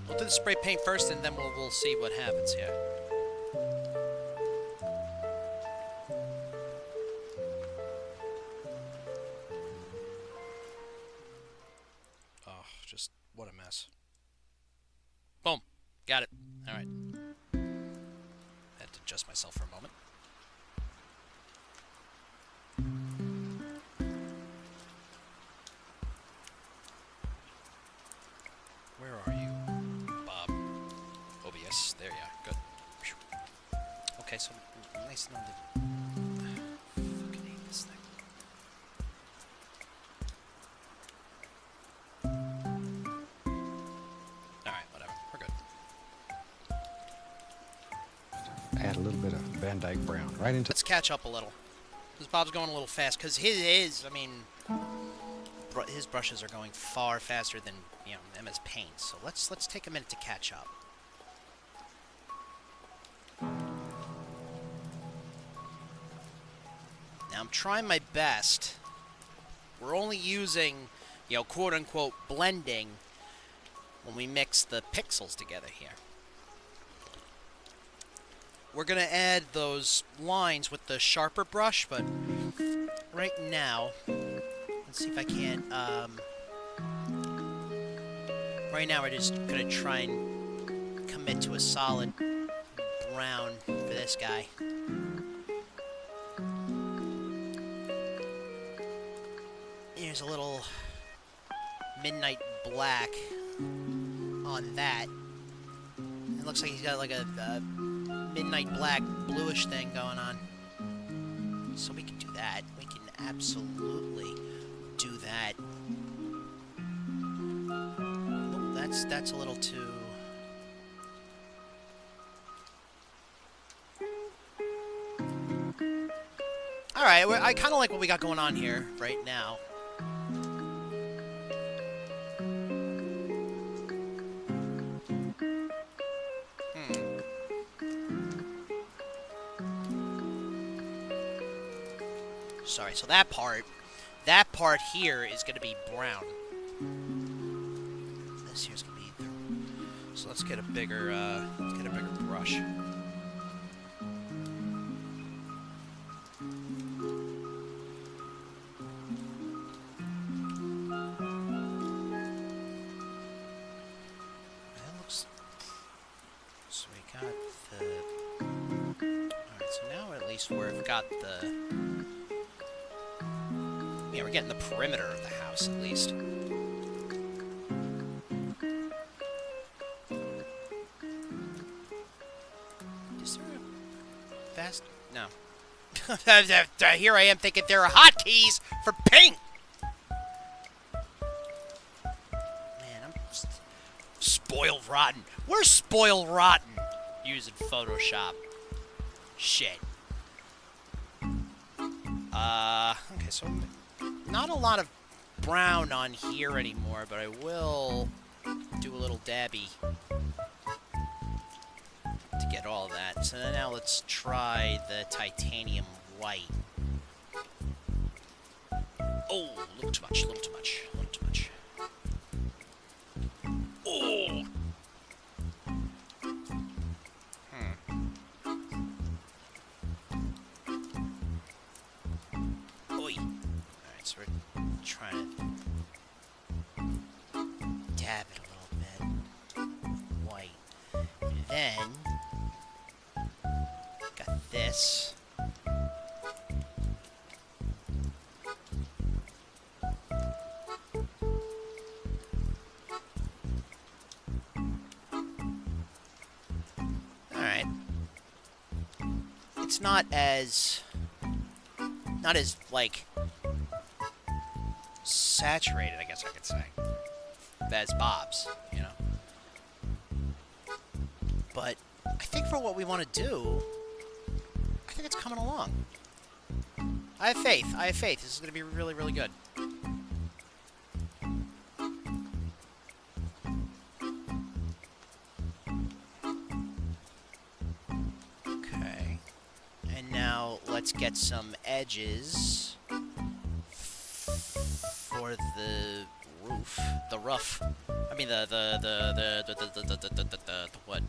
We'll do the spray paint first, and then we'll see what happens here. Oh, just what a mess. Boom. Got it. Alright. Had to adjust myself for a moment. Where are you, Bob? OBS. There you are. Good. Okay, so nice and I fucking hate this thing. Alright, whatever. We're good. Add a little bit of Van Dyke brown right into. Let's catch up a little. Because Bob's going a little fast. Because his brushes are going far faster than, you know, MSPaint. So let's take a minute to catch up. Now I'm trying my best. We're only using, you know, quote-unquote blending when we mix the pixels together here. We're going to add those lines with the sharper brush, but right now, let's see if I can, right now we're just going to try and commit to a solid brown for this guy. Here's a little midnight black on that. It looks like he's got like a midnight black bluish thing going on. So we can do that. We can absolutely do that. Oh, that's a little too... Alright, I kind of like what we got going on here right now. Sorry, so that part here is going to be brown. This here's going to be so let's get a bigger brush. That looks, so we got the least we've got the... Yeah, we're getting the perimeter of the house, at least. Is there a fast... No. Here I am thinking there are hotkeys for paint! Man, I'm spoiled rotten. We're spoiled rotten using Photoshop. Shit. Okay, so not a lot of brown on here anymore, but I will do a little dabby to get all of that. So now let's try the titanium white. Oh, a little too much, a little too much, a little too much. Oh! Oi. Alright, so we're trying to dab it a little bit. White. And then, got this. Alright. It's not as, like, saturated, I guess I could say, as Bob's, you know? But I think for what we want to do, I think it's coming along. I have faith. I have faith. This is going to be really, really good. Okay. And now let's get some edges for the roof. The rough. I mean the what?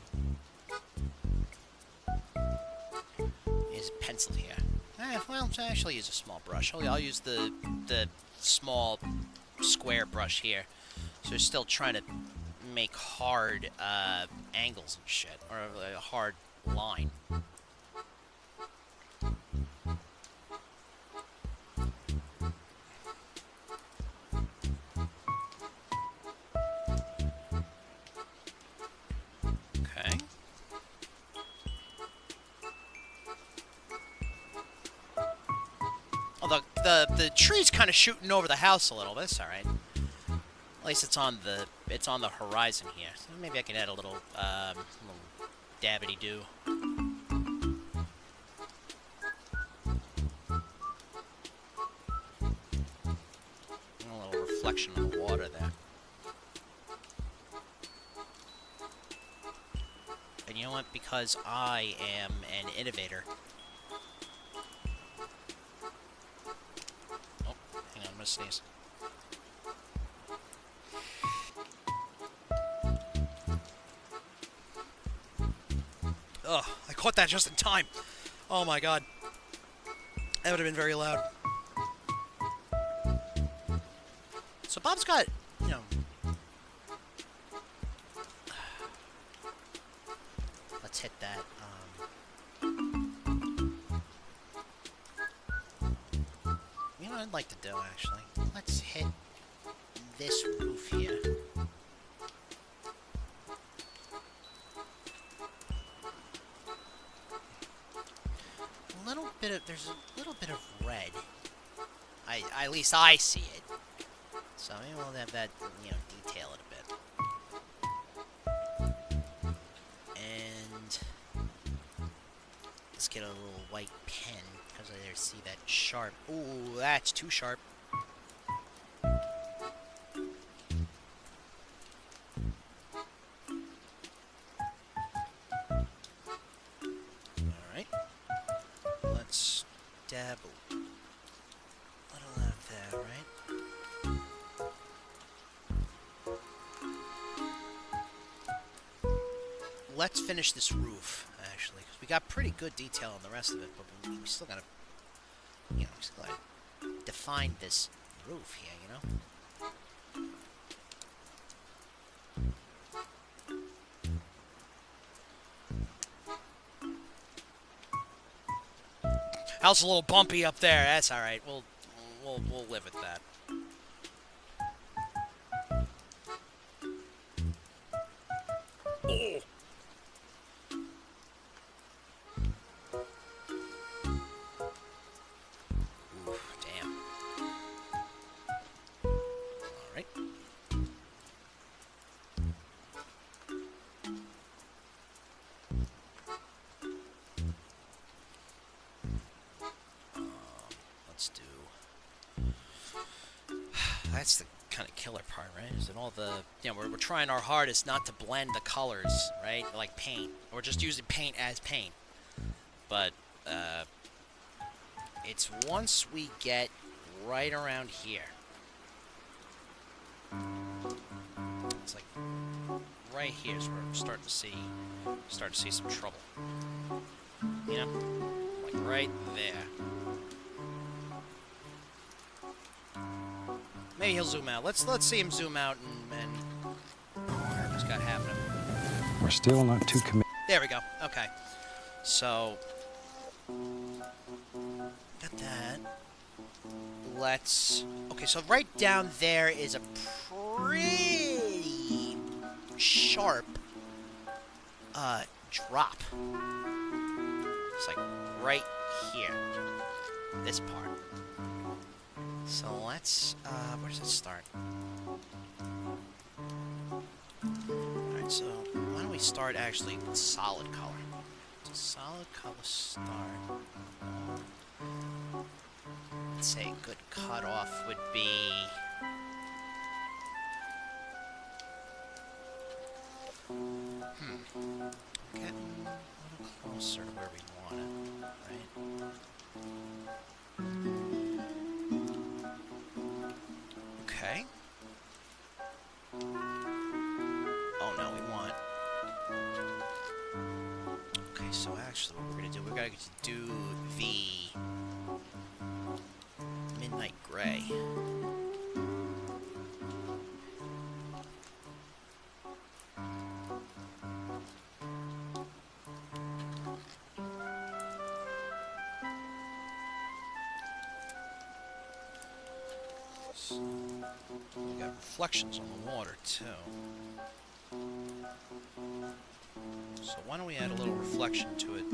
Use a pencil here. Well, I'll actually use a small brush. I'll use the small square brush here. So we're still trying to make hard angles and shit, or a hard line. Okay. Although the tree's kind of shooting over the house a little, but it's all right. At least it's on the horizon here. So maybe I can add a little dabbity-doo. A little reflection of the water there. And you know what? Because I am an innovator. Oh, hang on, I'm gonna sneeze. Ugh, I caught that just in time. Oh my god. That would have been very loud. So Bob's got, you know... Let's hit that, You know what I'd like to do, actually? Let's hit this roof here. There's a little bit of red. At least I see it. So maybe we'll have that, you know, detail it a bit. And let's get a little white pen, because I there see that sharp. Ooh, that's too sharp. Dab a little out there, right? Let's finish this roof, actually, because we got pretty good detail on the rest of it, but we still gotta, you know, we still gotta define this roof here, you know? House a little bumpy up there. That's all right. We'll live with that. Oh. Oof, damn. All right. Let's do. That's the kind of killer part, right? Is that all the, we're trying our hardest not to blend the colors, right? Like paint. We're just using paint as paint. But it's once we get right around here. It's like right here is where we're starting to see some trouble. You know? Like right there. Maybe he'll zoom out. Let's see him zoom out and whatever's got happening. We're still not too committed. There we go. Okay. So got that. Okay, so right down there is a pretty sharp drop. It's like right here. This part. So let's, where does it start? Alright, so why don't we start actually with solid color? So solid color start. Let's say a good cutoff would be... Getting a little closer to where we want it, right? Okay. Oh no, we want... Okay, so actually what we're gonna do, we're gonna do the midnight gray. We got reflections on the water too. So why don't we add a little reflection to it?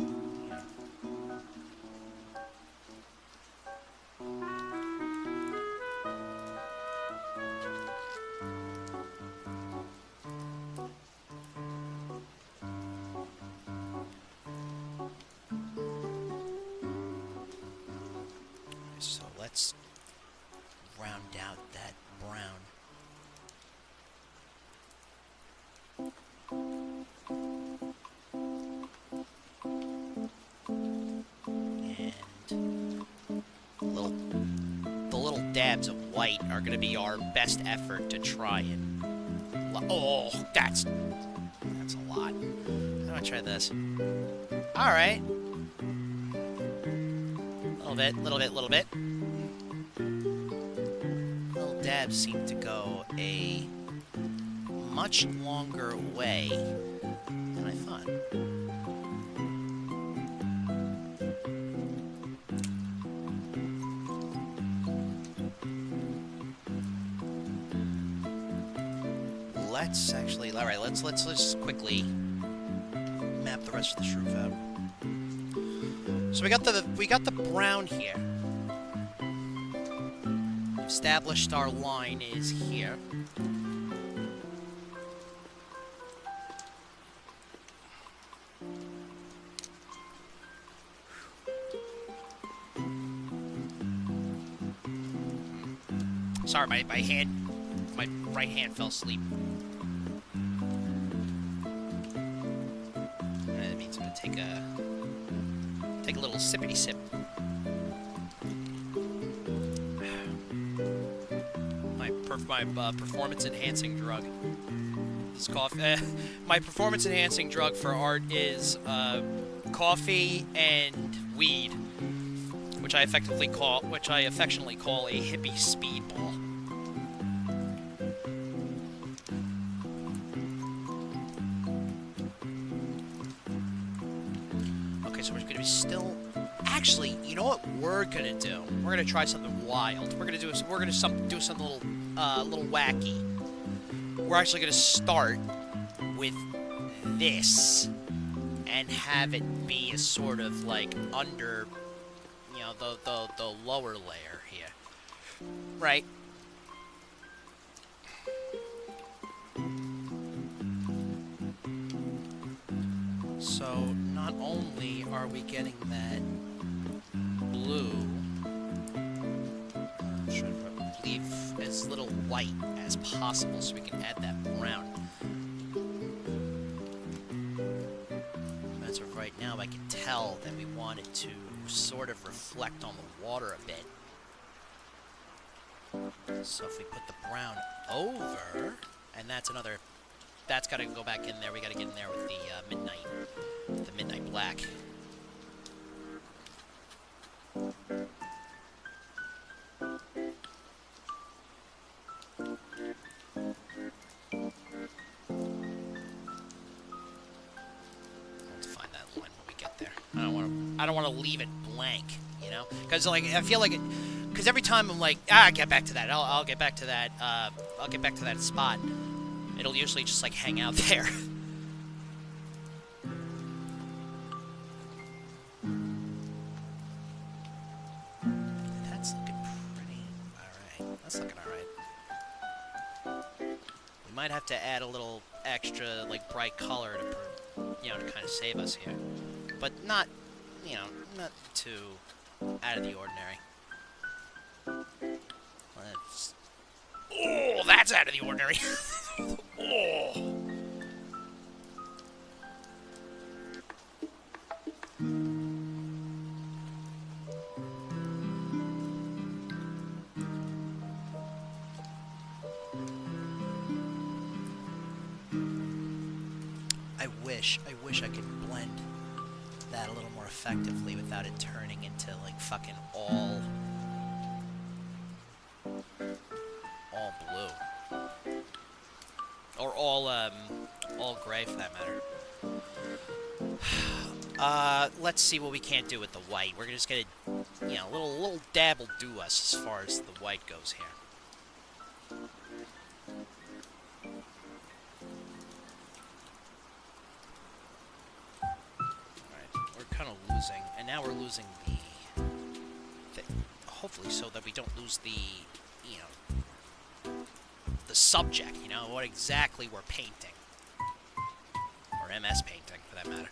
So let's round out that brown. And the little dabs of white are going to be our best effort to try and... Oh, that's a lot. How do I try this? All right. Little bit. Little dabs seem to go a much longer way than I thought. Let's actually, all right. Let's just quickly map the rest of this roof out. So we got the brown here. Established our line is here. Sorry, my right hand fell asleep. That means I'm gonna take a little sippity sip. My performance enhancing drug. This coffee. My performance enhancing drug for art is coffee and weed, which I affectionately call a hippie speedball. Okay, so we're going to be still. Actually, you know what we're gonna do? We're gonna try something wild. We're gonna do something little wacky. We're actually gonna start with this and have it be a sort of like under, you know, the lower layer here, right? So not only are we getting that blue, I'm trying to leave as little white as possible so we can add that brown. As of right now, I can tell that we want it to sort of reflect on the water a bit. So if we put the brown over, and that's got to go back in there. We got to get in there with the midnight black. Let's find that line when we get there. I don't want to leave it blank, you know, because like I feel like because every time I'm like, get back to that. I'll get back to that. I'll get back to that spot. It'll usually just like hang out there. That's looking pretty. All right. That's looking all right. We might have to add a little extra like bright color to, you know, to kind of save us here, but not, you know, not too out of the ordinary. Let's. Oh, that's out of the ordinary. Oh. I wish I could blend that a little more effectively without it turning into like fucking all blue. Or all gray for that matter. Let's see what we can't do with the white. We're just gonna, you know, a little dab will do us as far as the white goes here. Alright, we're kind of losing, and now we're losing the hopefully so that we don't lose the, you know, the subject, you know, what exactly we're painting. Or MS painting, for that matter.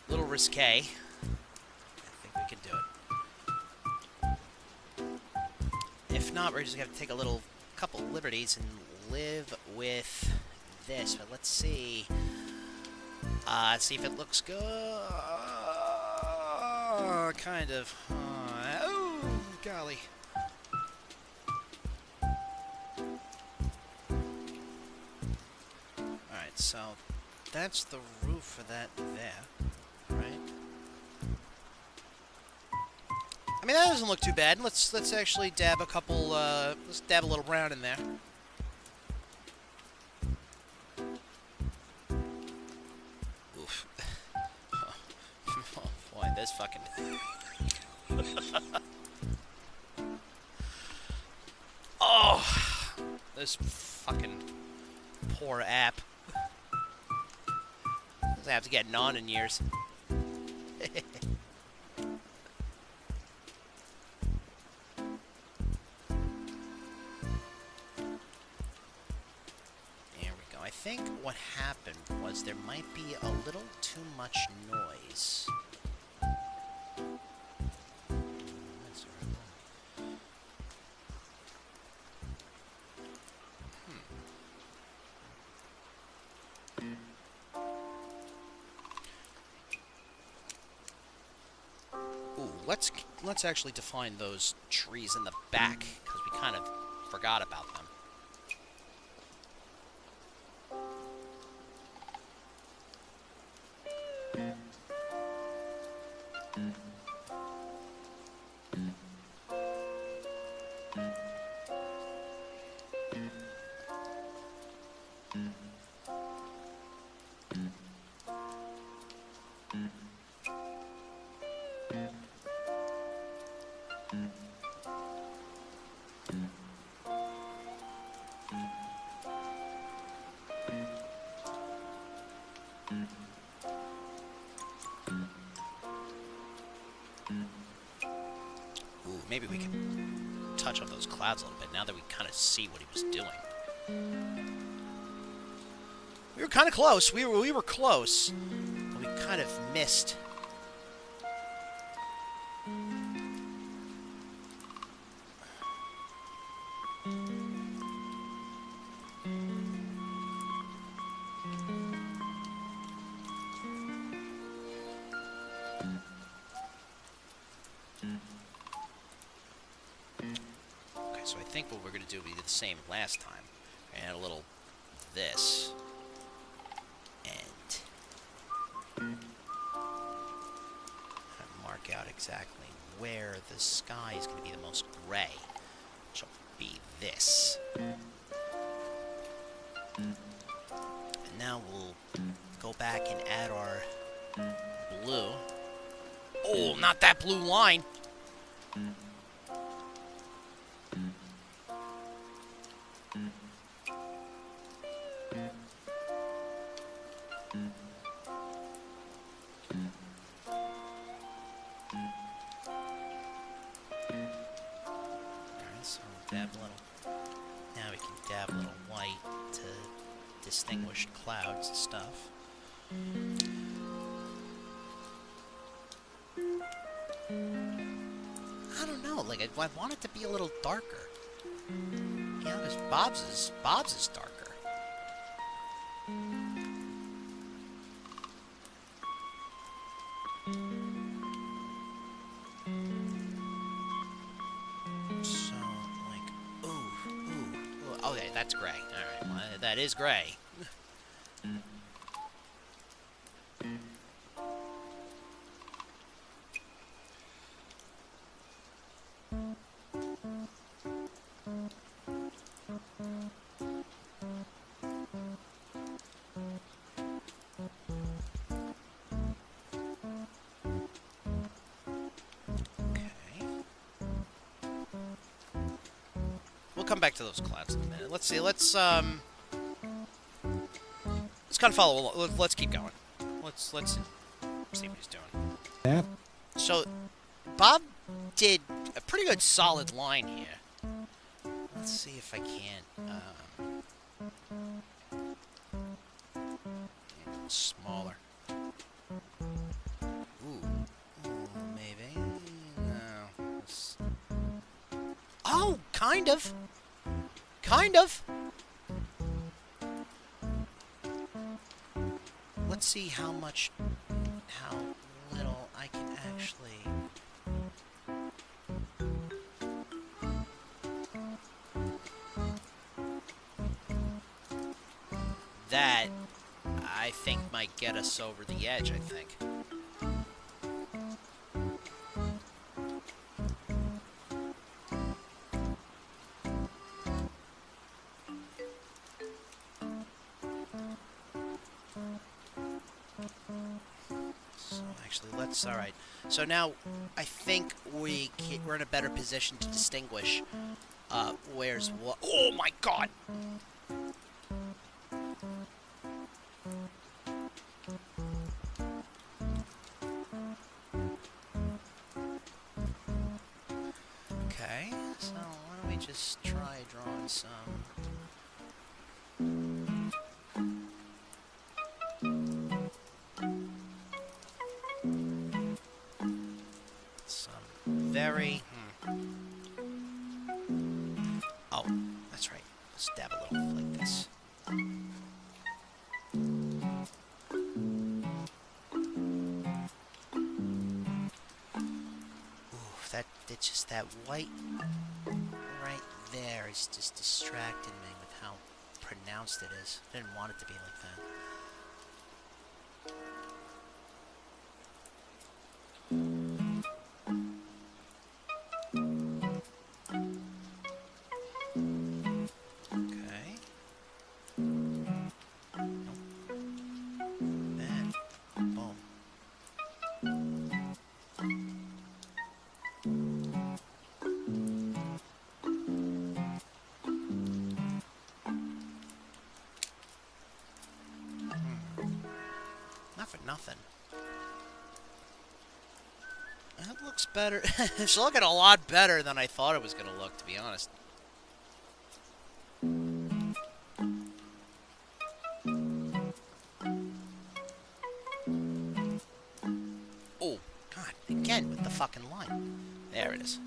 A little risque. I think we can do it. If not, we're just going to take a couple liberties and live with this. But let's see. See if it looks good. Kind of. Oh, golly. Alright, so that's the roof for that there. Right? I mean, that doesn't look too bad. Let's actually dab a couple, let's dab a little brown in there. Oof. Oh, boy, this fucking... Oh! This fucking poor app. Doesn't have to get on in years. I think what happened was there might be a little too much noise. Ooh, let's actually define those trees in the back, because we kind of forgot about them. Ooh, maybe we can touch up those clouds a little bit now that we kind of see what he was doing. We were kind of close. We were close, but we kind of missed. Okay, so I think what we're going to do, we did the same last time. Add a little this. And mark out exactly where the sky is going to be the most gray, which will be this. And now we'll go back and add our blue. Oh, not that blue line. So dab a little. Now we can dab a little white to distinguish clouds and stuff. I don't know. Like I want it to be a little darker. You know, because Bob's is darker. So, like, ooh. Okay, that's gray. All right, well, that is gray. We'll come back to those clouds in a minute. Let's see. Let's kind of follow. Let's keep going. Let's see what he's doing. Yeah. So, Bob did a pretty good solid line here. Let's see if I can't. Smaller. Ooh, maybe. No. Oh, kind of. Kind of. Let's see how little I can actually. That, I think, might get us over the edge, I think. So, actually, all right. So now, I think we're in a better position to distinguish where's what. Oh my god! Okay, so why don't we just try drawing some. Very. Oh, that's right. Let's dab a little like this. Ooh, it's just that white right there is just distracting me with how pronounced it is. I didn't want it to be like that. Okay. nothing. That looks better. It's looking a lot better than I thought it was going to look, to be honest. Oh, God, again with the fucking line. There it is.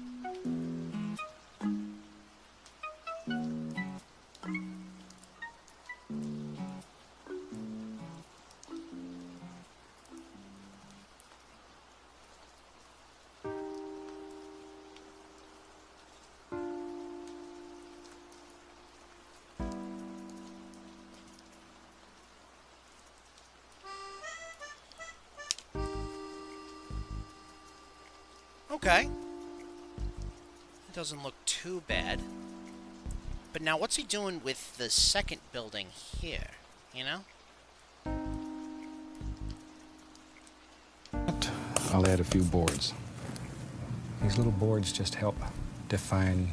Okay. It doesn't look too bad. But now what's he doing with the second building here? You know? I'll add a few boards. These little boards just help define,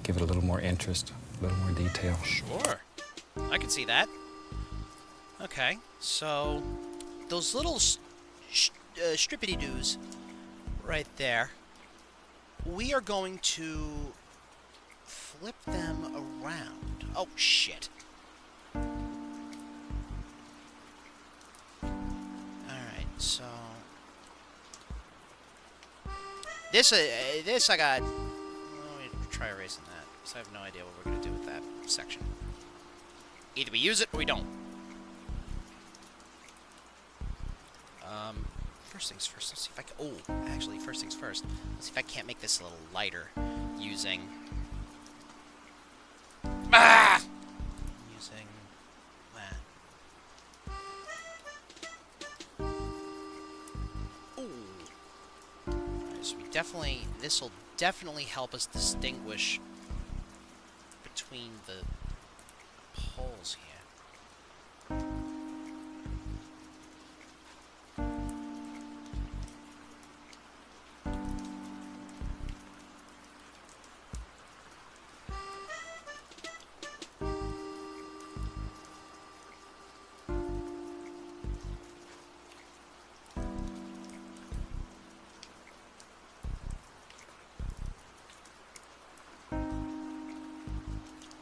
give it a little more interest, a little more detail. Sure. I can see that. Okay, so those little strippity-doos right there, we are going to flip them around. Oh, shit. Alright, so... This I got... Let me try erasing that, because I have no idea what we're going to do with that section. Either we use it or we don't. First things first, let's see if I can... Oh, actually, first things first. Let's see if I can't make this a little lighter using... Ah! Using that. Ooh. Alright, so we definitely... This will definitely help us distinguish between the poles here.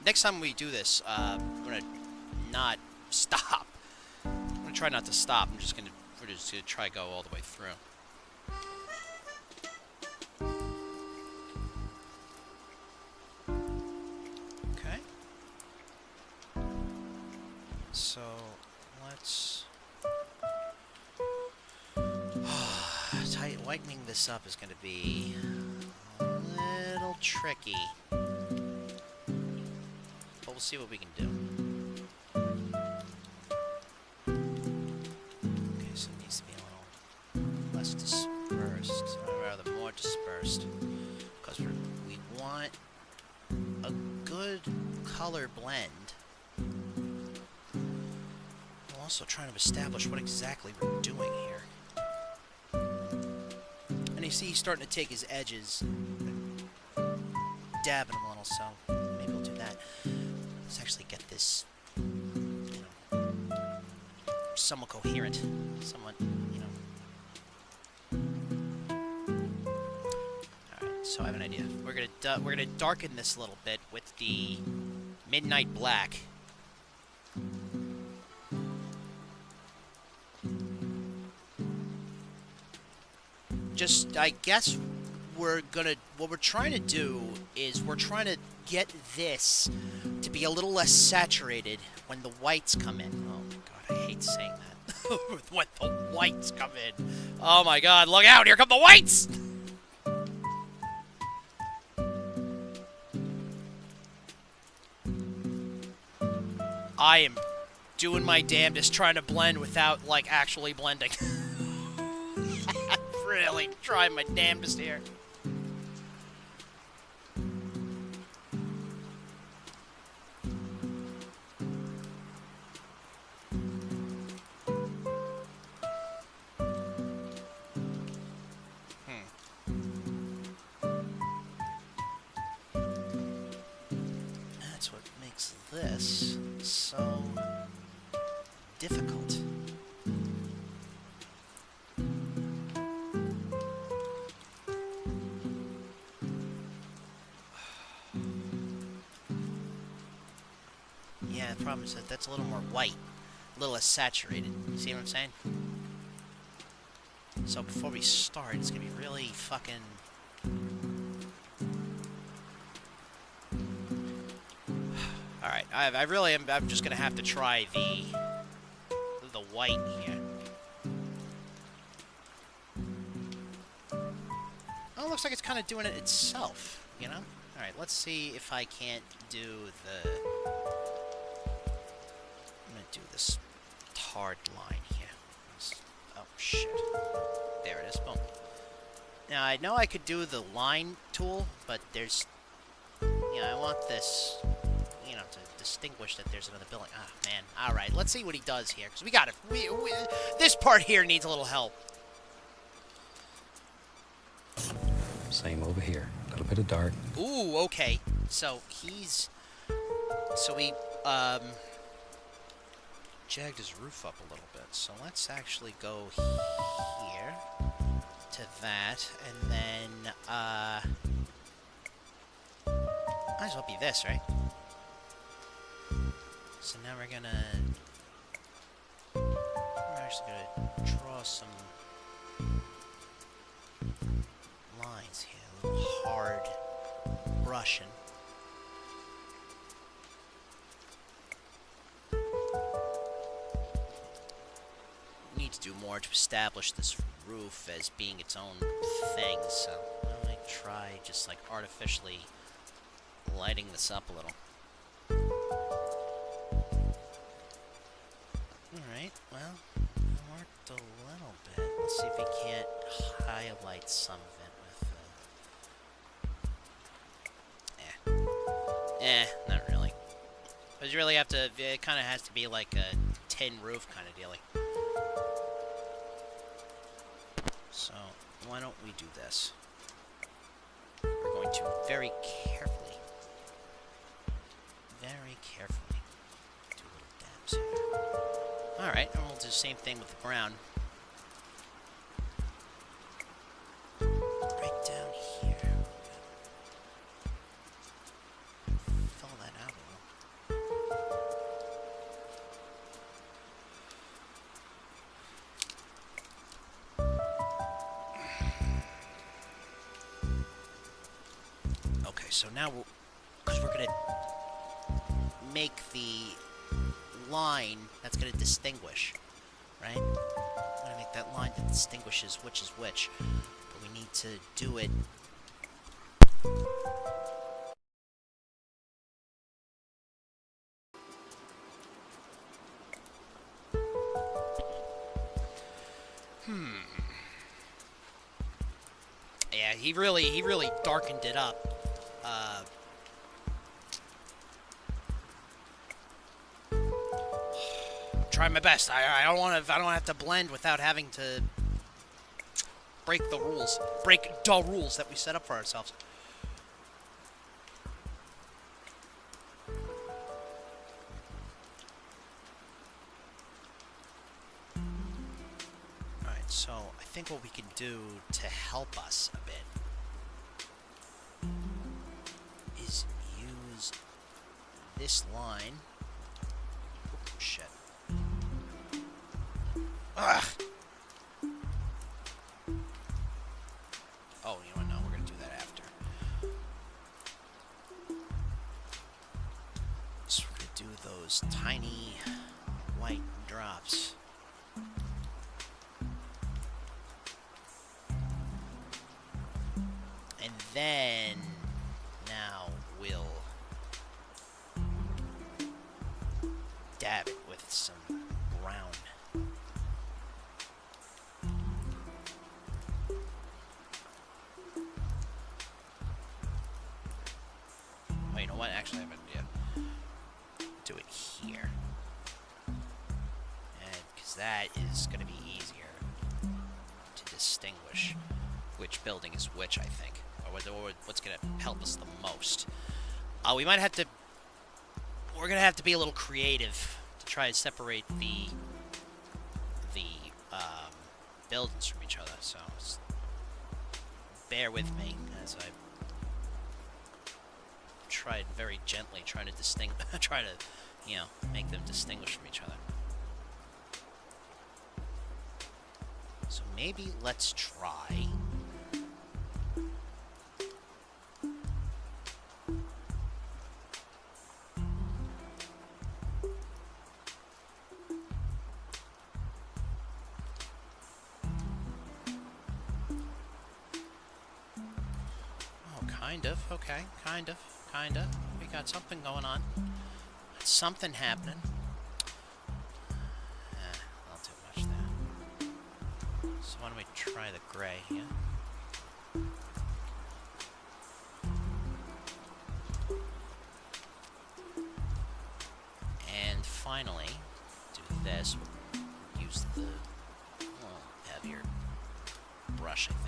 Next time we do this, I'm gonna not stop. I'm gonna try not to stop. We're just gonna try to go all the way through. Okay. So let's lightening this up is gonna be a little tricky. We'll see what we can do. Okay, so it needs to be a little less dispersed, or rather more dispersed, because we want a good color blend. We're also trying to establish what exactly we're doing here. And you see he's starting to take his edges, dabbing them a little, so maybe we'll do that. Let's actually get this, you know, somewhat coherent, somewhat, you know. Alright, so I have an idea. We're gonna darken this a little bit with the midnight black. Just, I guess what we're trying to do is we're trying to get this to be a little less saturated when the whites come in. Oh my god, I hate saying that. When the whites come in. Oh my god, look out, here come the whites! I am doing my damnedest trying to blend without, like, actually blending. I'm really trying my damnedest here. That's what makes this so difficult. Yeah, the problem is that that's a little more white. A little less saturated. You see what I'm saying? So before we start, it's gonna be really fucking... Alright, I really am... I'm just gonna have to try the white here. Oh, it looks like it's kind of doing it itself, you know? Alright, let's see if I can't do the... I'm gonna do this tarred line here. Oh, shit. There it is. Boom. Now, I know I could do the line tool, but there's... You know, I want this... You know, to distinguish that there's another building. Ah, man. Alright, let's see what he does here, because we got it. This part here needs a little help. Same over here. A little bit of dark. Ooh, okay. So, he's... So, he, jagged his roof up a little bit. So, let's actually go here to that, and then, might as well be this, right? So now we're actually gonna draw some lines here, a little hard brushing. We need to do more to establish this roof as being its own thing, so I'm gonna try just like artificially lighting this up a little. Alright, well, it worked a little bit. Let's see if we can't highlight some of it with not really. Because you really have to, it kind of has to be like a tin roof kind of dealing. So, why don't we do this? We're going to very carefully do little dabs here. Alright, and we'll do the same thing with the brown. Right down here. Fill that out a little. Okay, so now because we're going to make the line that's going to distinguish, right? I'm going to make that line that distinguishes which is which, but we need to do it. Yeah, he really darkened it up. Trying my best. I don't have to blend without having to break the rules, break dull rules that we set up for ourselves. All right, so I think what we can do to help us a bit is use this line. Oh, shit. Ugh. Oh, you know what? No, we're gonna do that after. So we're gonna do those tiny white drops. And then now we'll dab it with some brown. Oh, you know what? Actually, I have an idea. Do it here. And because that is going to be easier to distinguish which building is which, I think. Or what's going to help us the most. We might have to... We're going to have to be a little creative to try to separate the buildings from each other. So, bear with me as I tried very gently trying to try to you know, make them distinguish from each other. So maybe let's try... Kind of, okay, kind of. We got something going on. Something happening. Not too much there. So why don't we try the gray here? And finally, do this. Use the heavier brush, I think.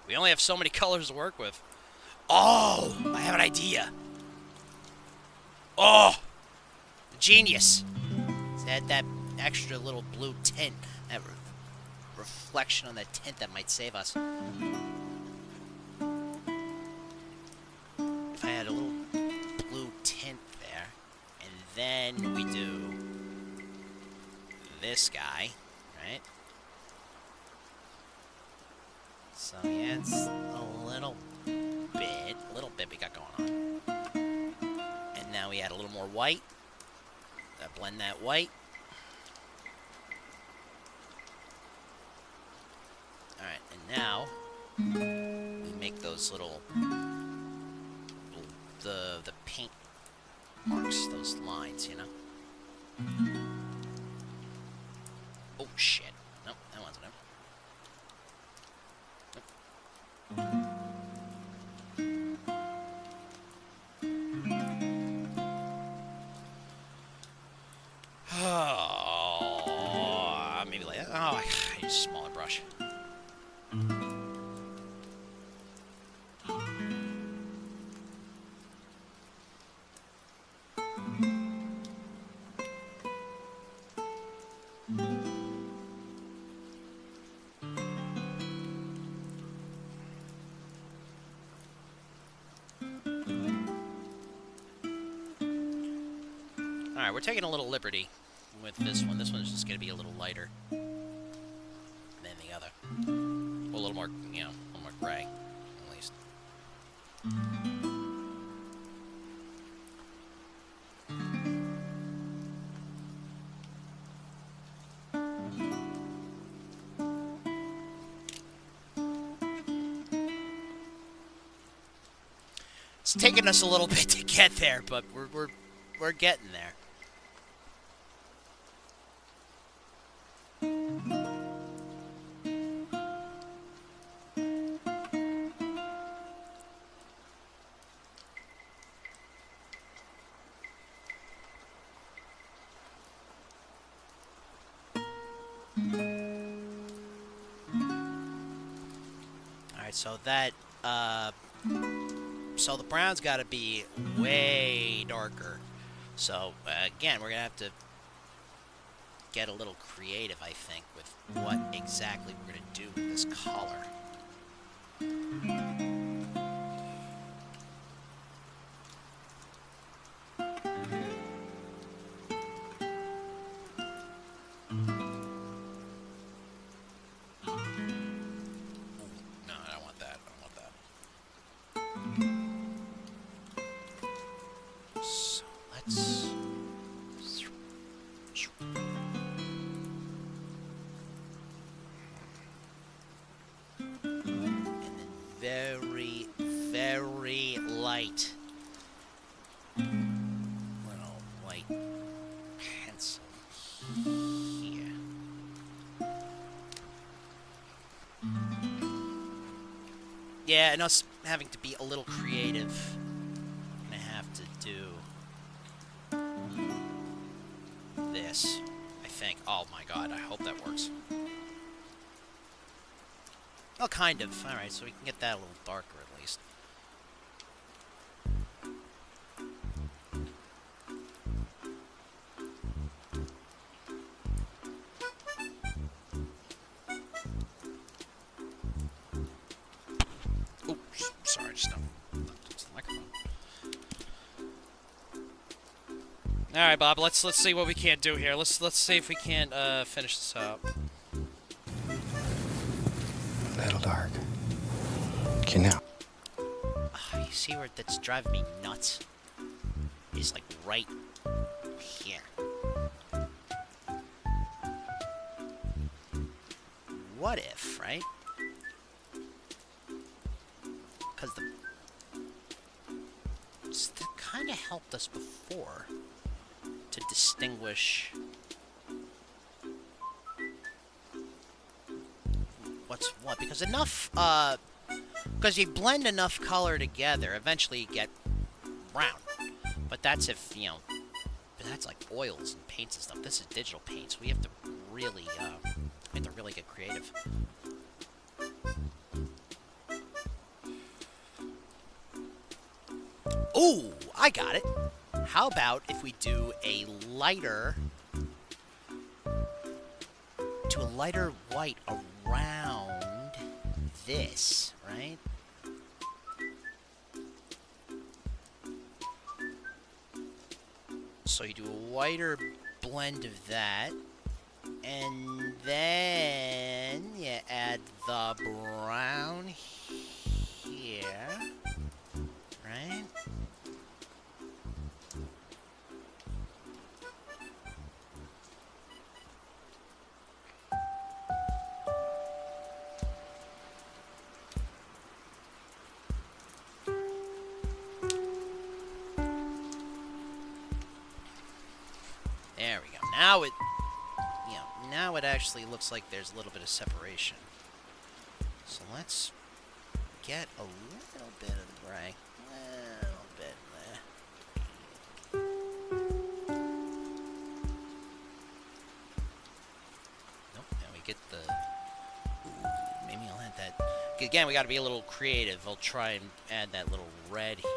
We only have so many colors to work with. Oh, I have an idea. Oh, genius. Add that extra little blue tint, that reflection on that tint that might save us. If I had a little blue tint there, and then we do this guy, right? So yeah, it's a little bit we got going on. And now we add a little more white. Blend that white. Alright, and now we make those little the paint marks, those lines, you know? Oh shit. Nope, that wasn't it. Oh, maybe like that. Oh, I use a smaller brush. Alright, we're taking a little liberty with this one. This one's just going to be a little lighter than the other. Well, a little more, you know, a little more gray, at least. It's taking us a little bit to get there, but we're getting there. Alright, so that, so the brown's got to be way darker. So, again, we're going to have to get a little creative, I think, with what exactly we're going to do with this color. Very, very light little white pencil here. Yeah, and us having to be a little creative, I'm gonna have to do this, I think. Oh my god, I hope that works. Well, kind of. Alright, so we can get that a little darker at least. All right, Bob. Let's see what we can't do here. Let's see if we can't finish this up. A little dark. Okay, now. You see where that's driving me nuts? It's like right here. What if, right? Because that kind of helped us before to distinguish what's what. Because because you blend enough color together, eventually you get brown. But that's if, but that's like oils and paints and stuff. This is digital paint, so we have to really get creative. Ooh, I got it. How about if we do a lighter white around this, right? So you do a whiter blend of that, and then you add the brown here, right? There we go. Now it actually looks like there's a little bit of separation. So let's get a little bit of the gray. A little bit there. Nope, now we get the... Ooh, maybe I'll add that... Again, we gotta be a little creative. I'll try and add that little red here.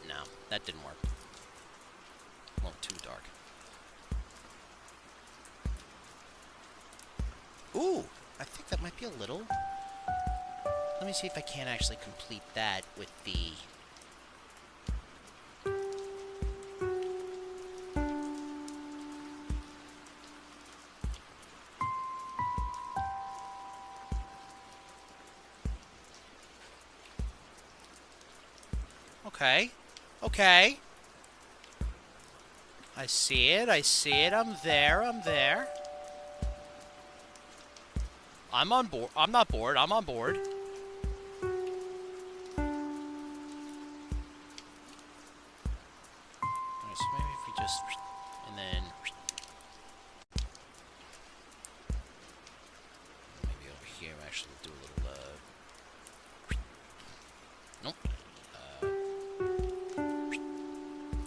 No, that didn't work. A little too dark. Ooh, I think that might be a little... Let me see if I can actually complete that with the... Okay. Okay. I see it, I'm there. I'm on board. I'm not bored, I'm on board. Alright, so maybe if we just... And then... Maybe over here we actually do a little, Nope.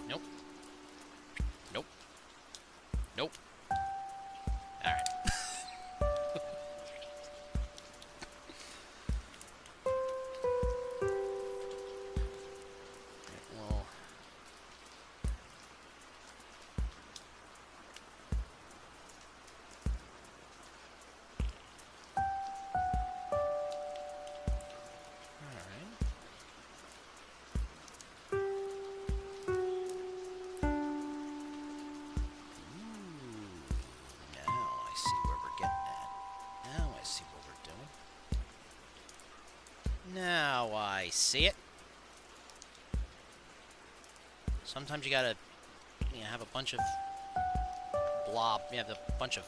Nope. Nope. Nope. Alright. Well... Alright. Now I see it. Sometimes you gotta, have a bunch of blob. You have a bunch of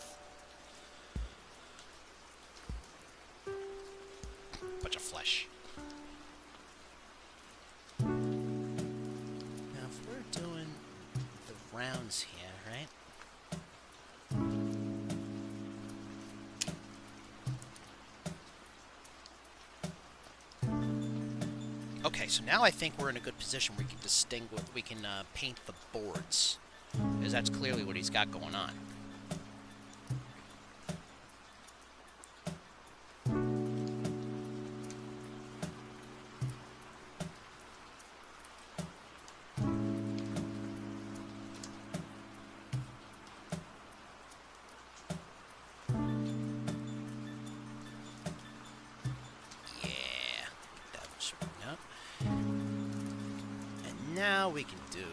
flesh. Now, if we're doing the rounds here, right? Okay, so now I think we're in a good position where we can paint the boards, because that's clearly what he's got going on. Now we can do...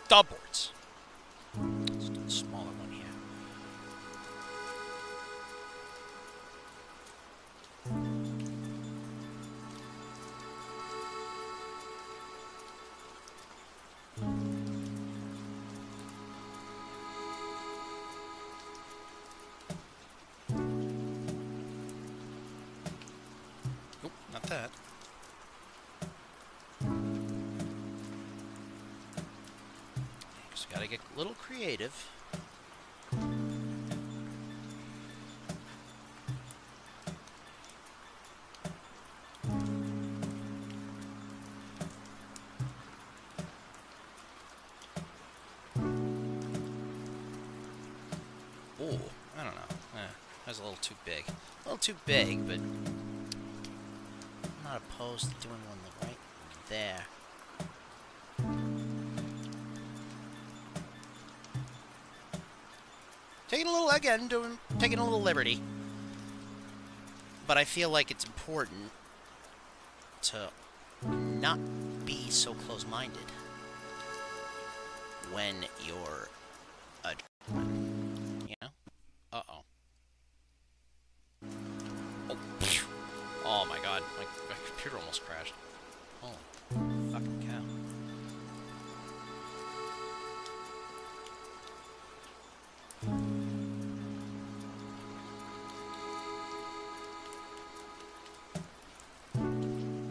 Dubboards. Let's do the smaller one here. Nope, not that. Just gotta get a little creative. Oh, I don't know. That's a little too big. A little too big, but I'm not opposed to doing one right there. Taking a little, again, taking a little liberty. But I feel like it's important to not be so close-minded when you're a... You know? Uh-oh. Oh, oh my god, my computer almost crashed. Holy fucking cow.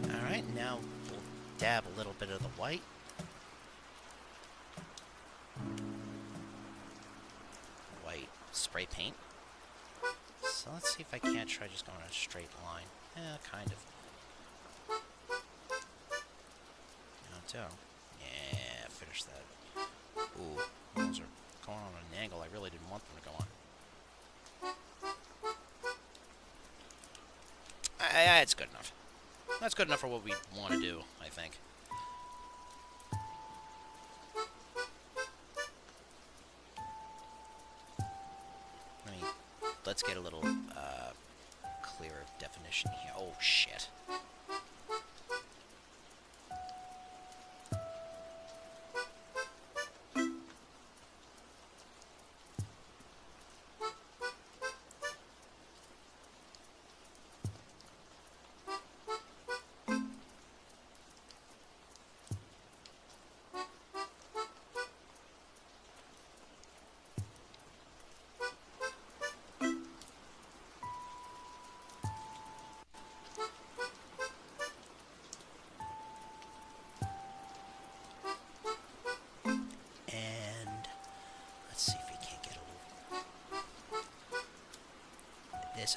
Alright, now we'll dab a little bit of the white. White spray paint. So let's see if I can't try just going in a straight line. Yeah, kind of. No, yeah, finish that. Ooh, those are going on an angle I really didn't want them to go on. It's good enough. That's good enough for what we want to do, I think. Let's get a little clearer definition here. Oh, shit.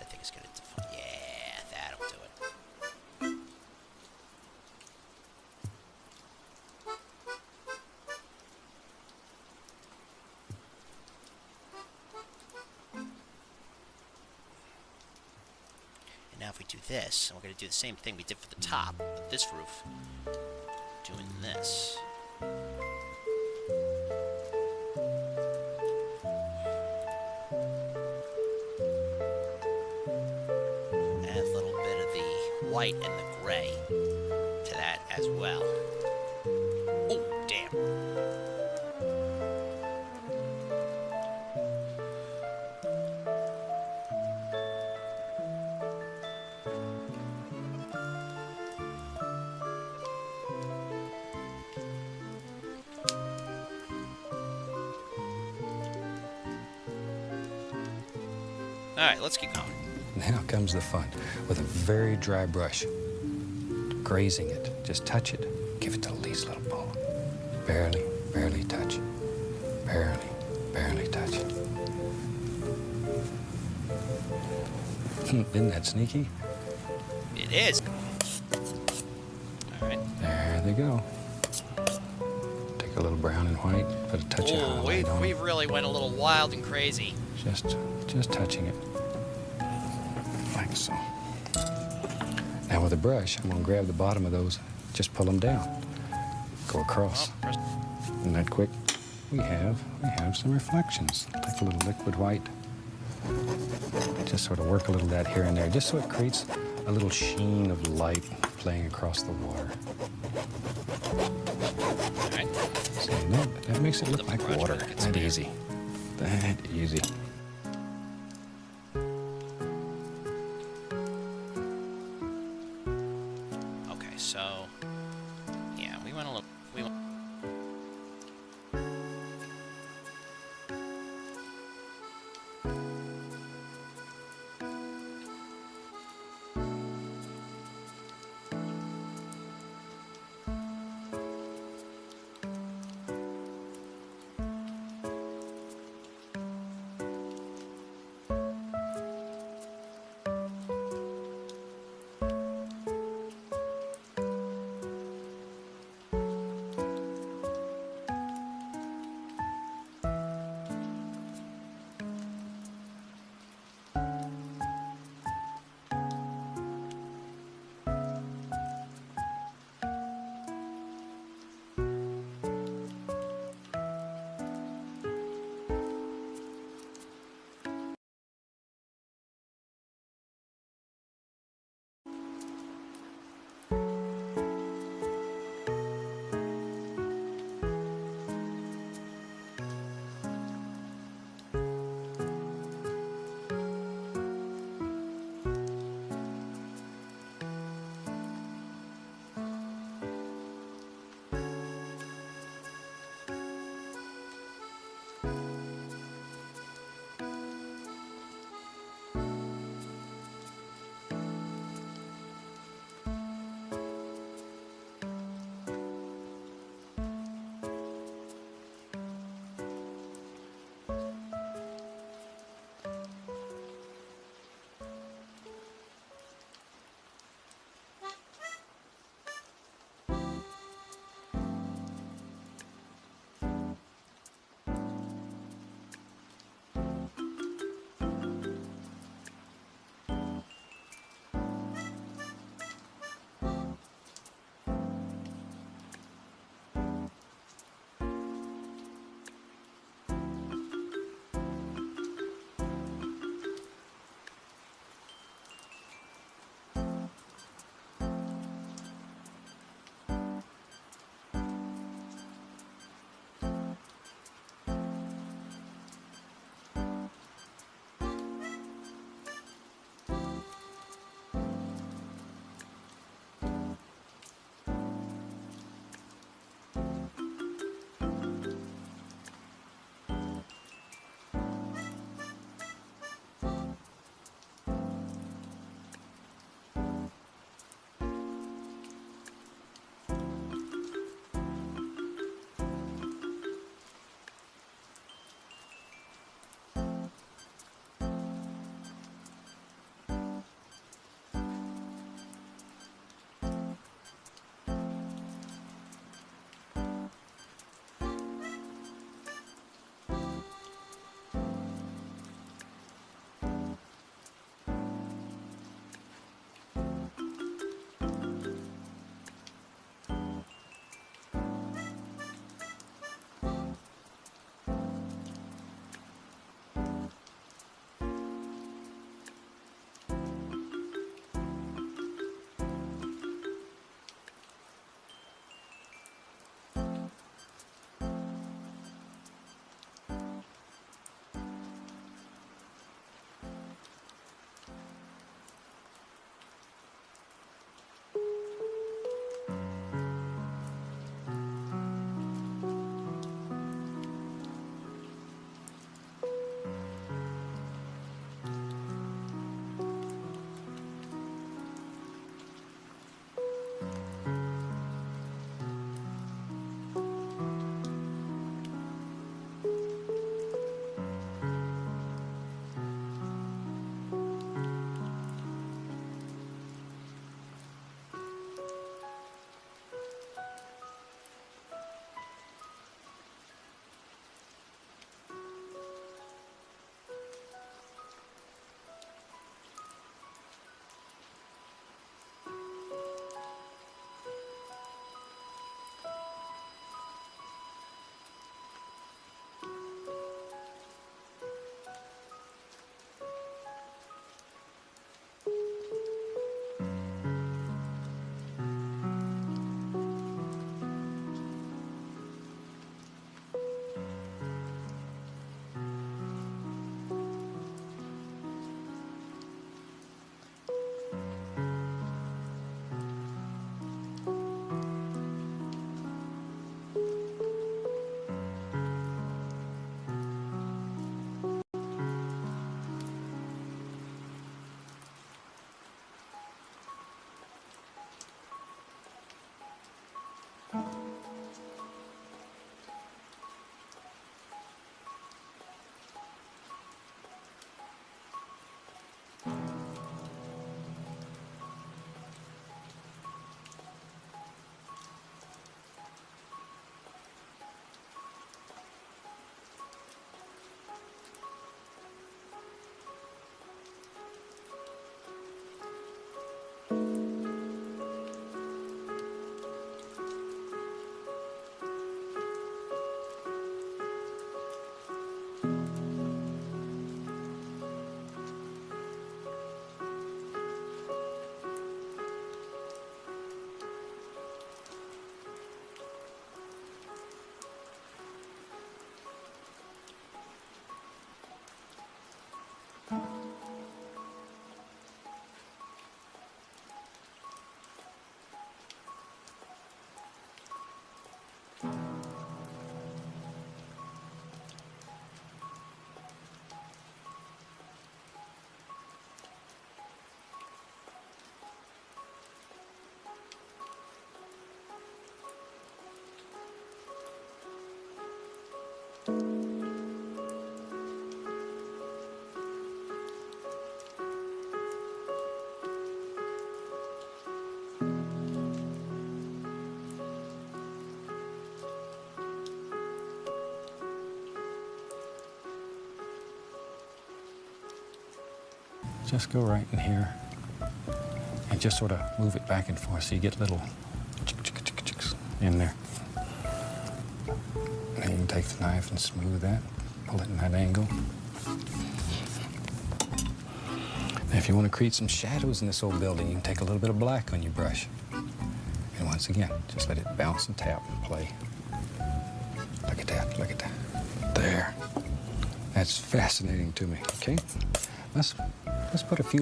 I think it's gonna define. Yeah, that'll do it. And now if we do this, and we're gonna do the same thing we did for the top of this roof, doing this. White and the gray to that as well. Oh, damn. All right, let's keep going. Now comes the fun. With a very dry brush, grazing it, just touch it, give it the least little pull. Barely, barely touch. Barely, barely touch. Isn't that sneaky? It is. All right. There they go. Take a little brown and white, put a touch of highlight on it. We really went a little wild and crazy. Just touching it. Like so. Now with a brush, I'm gonna grab the bottom of those, just pull them down. Go across. Isn't that quick? We have some reflections. Take a little liquid white, Just sort of work a little of that here and there, just so it creates a little sheen of light playing across the water. All right. So that makes it look like water. That easy. That easy. Okay, so yeah, we went a little. just go right in here and just sort of move it back and forth so you get little chicks in there. And then you can take the knife and smooth that, pull it in that angle. Now, if you want to create some shadows in this old building, you can take a little bit of black on your brush. And once again, just let it bounce and tap and play. Look at that, look at that. There. That's fascinating to me, okay? Let's put a few...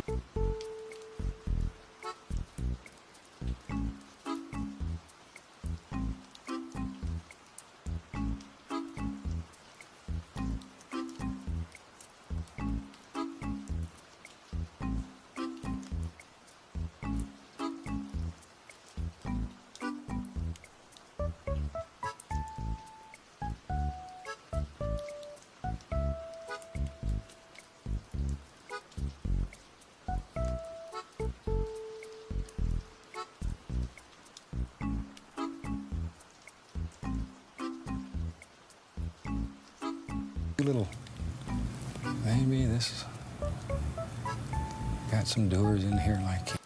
little, maybe this got some doors in here like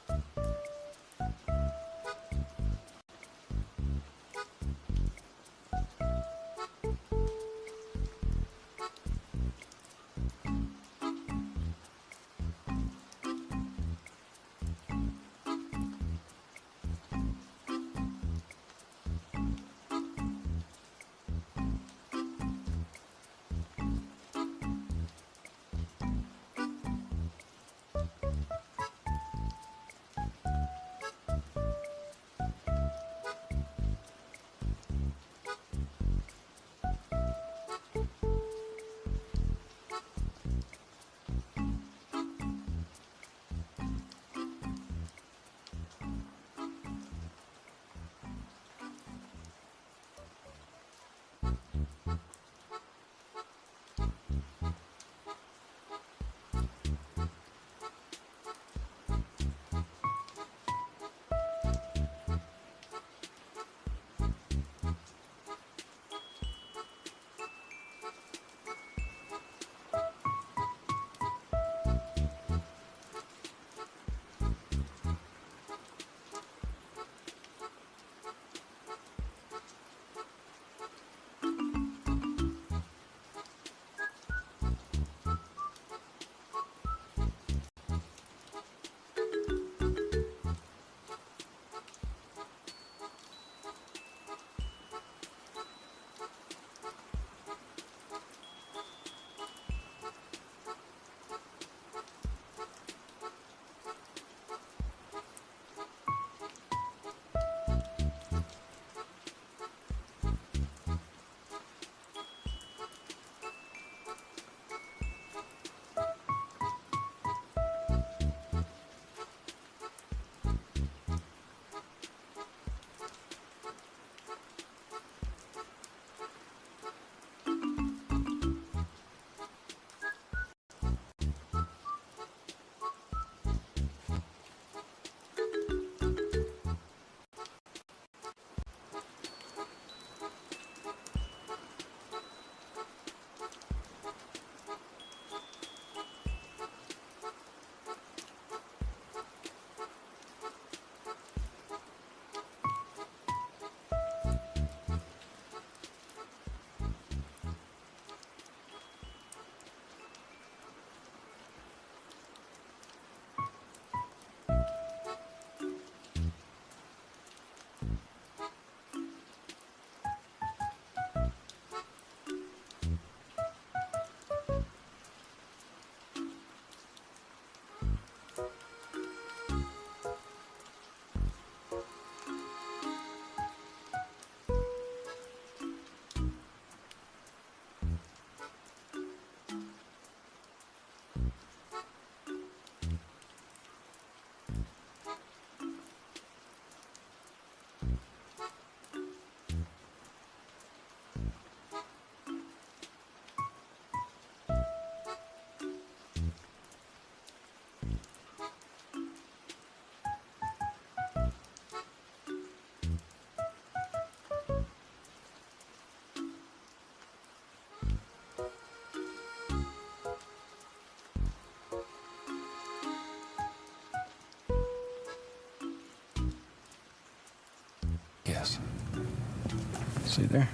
See there?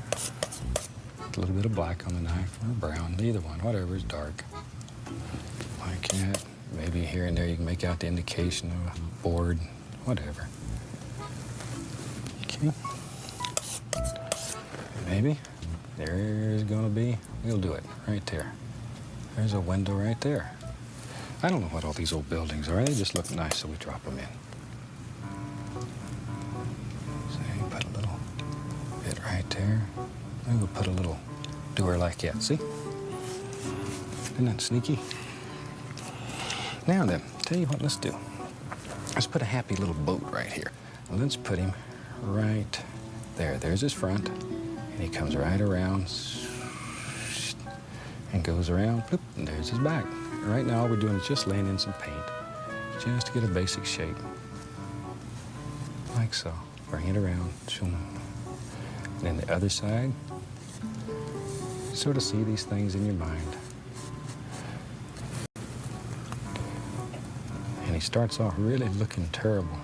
A little bit of black on the knife, or brown, either one, whatever is dark. Like that. Maybe here and there you can make out the indication of a board, whatever. Okay. Maybe there's gonna be, we'll do it right there. There's a window right there. I don't know what all these old buildings are. They just look nice, so we drop them in. So you put a little bit right there. Maybe we'll put a little door like that. See? Isn't that sneaky? Now then, tell you what, let's do. Let's put a happy little boat right here. Let's put him right there. There's his front, and he comes right around and goes around, bloop, and there's his back. Right now, all we're doing is just laying in some paint, just to get a basic shape, like so. Bring it around, shoom. And then the other side, sort of see these things in your mind. And he starts off really looking terrible.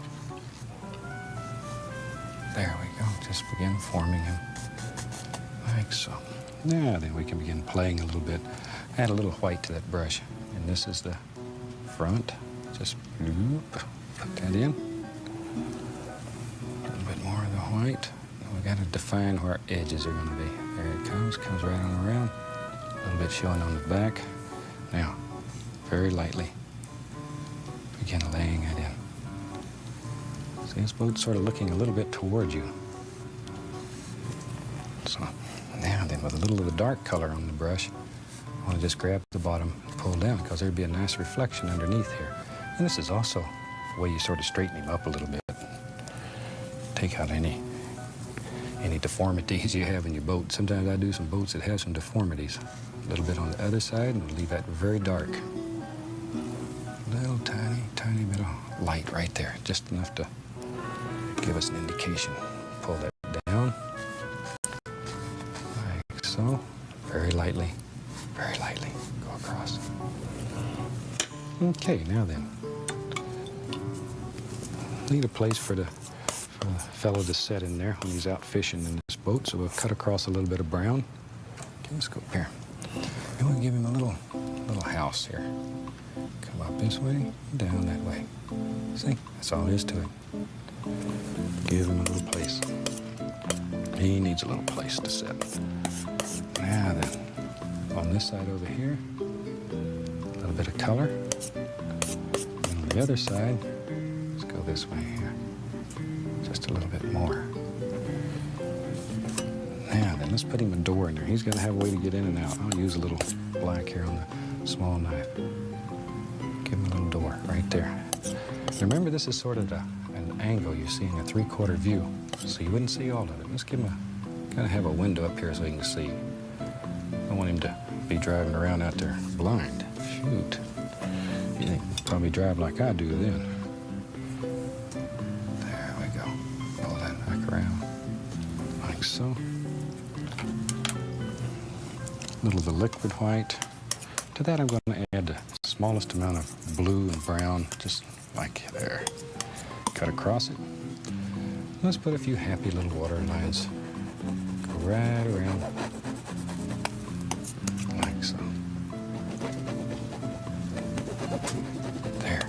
There we go, just begin forming him, like so. Now then we can begin playing a little bit. Add a little white to that brush. And this is the front. Just bloop, put that in. A little bit more of the white. And we got to define where our edges are going to be. There it comes right on around. A little bit showing on the back. Now, very lightly, begin laying it in. See, this boat's sort of looking a little bit toward you. So now then, with a little of the dark color on the brush, I want to just grab the bottom and pull down because there'd be a nice reflection underneath here. And this is also a way you sort of straighten him up a little bit. Take out any deformities you have in your boat. Sometimes I do some boats that have some deformities. A little bit on the other side, and we'll leave that very dark. A little tiny bit of light right there, just enough to give us an indication. Pull that down, like so, very lightly, go across. Okay, now then, need a place for the fellow to set in there when he's out fishing in this boat, so we'll cut across a little bit of brown. Okay, let's go up here. And we'll give him a little house here. Come up this way, down that way. See, that's all there is to it. Give him a little place. He needs a little place to sit. Now then, on this side over here, a little bit of color. And on the other side, let's go this way here. Just a little bit more. Now then, let's put him a door in there. He's got to have a way to get in and out. I'll use a little black here on the small knife. Give him a little door right there. Remember, this is sort of an angle you're seeing, a 3/4 view, so you wouldn't see all of it. Let's give him gotta have a window up here so he can see. I don't want him to be driving around out there blind. Shoot. He'd probably drive like I do then. There we go. Pull that back around, like so. A little of the liquid white. To that, I'm going to add the smallest amount of blue and brown, just like there. Cut across it. Let's put a few happy little water lines. Go right around, like so. There.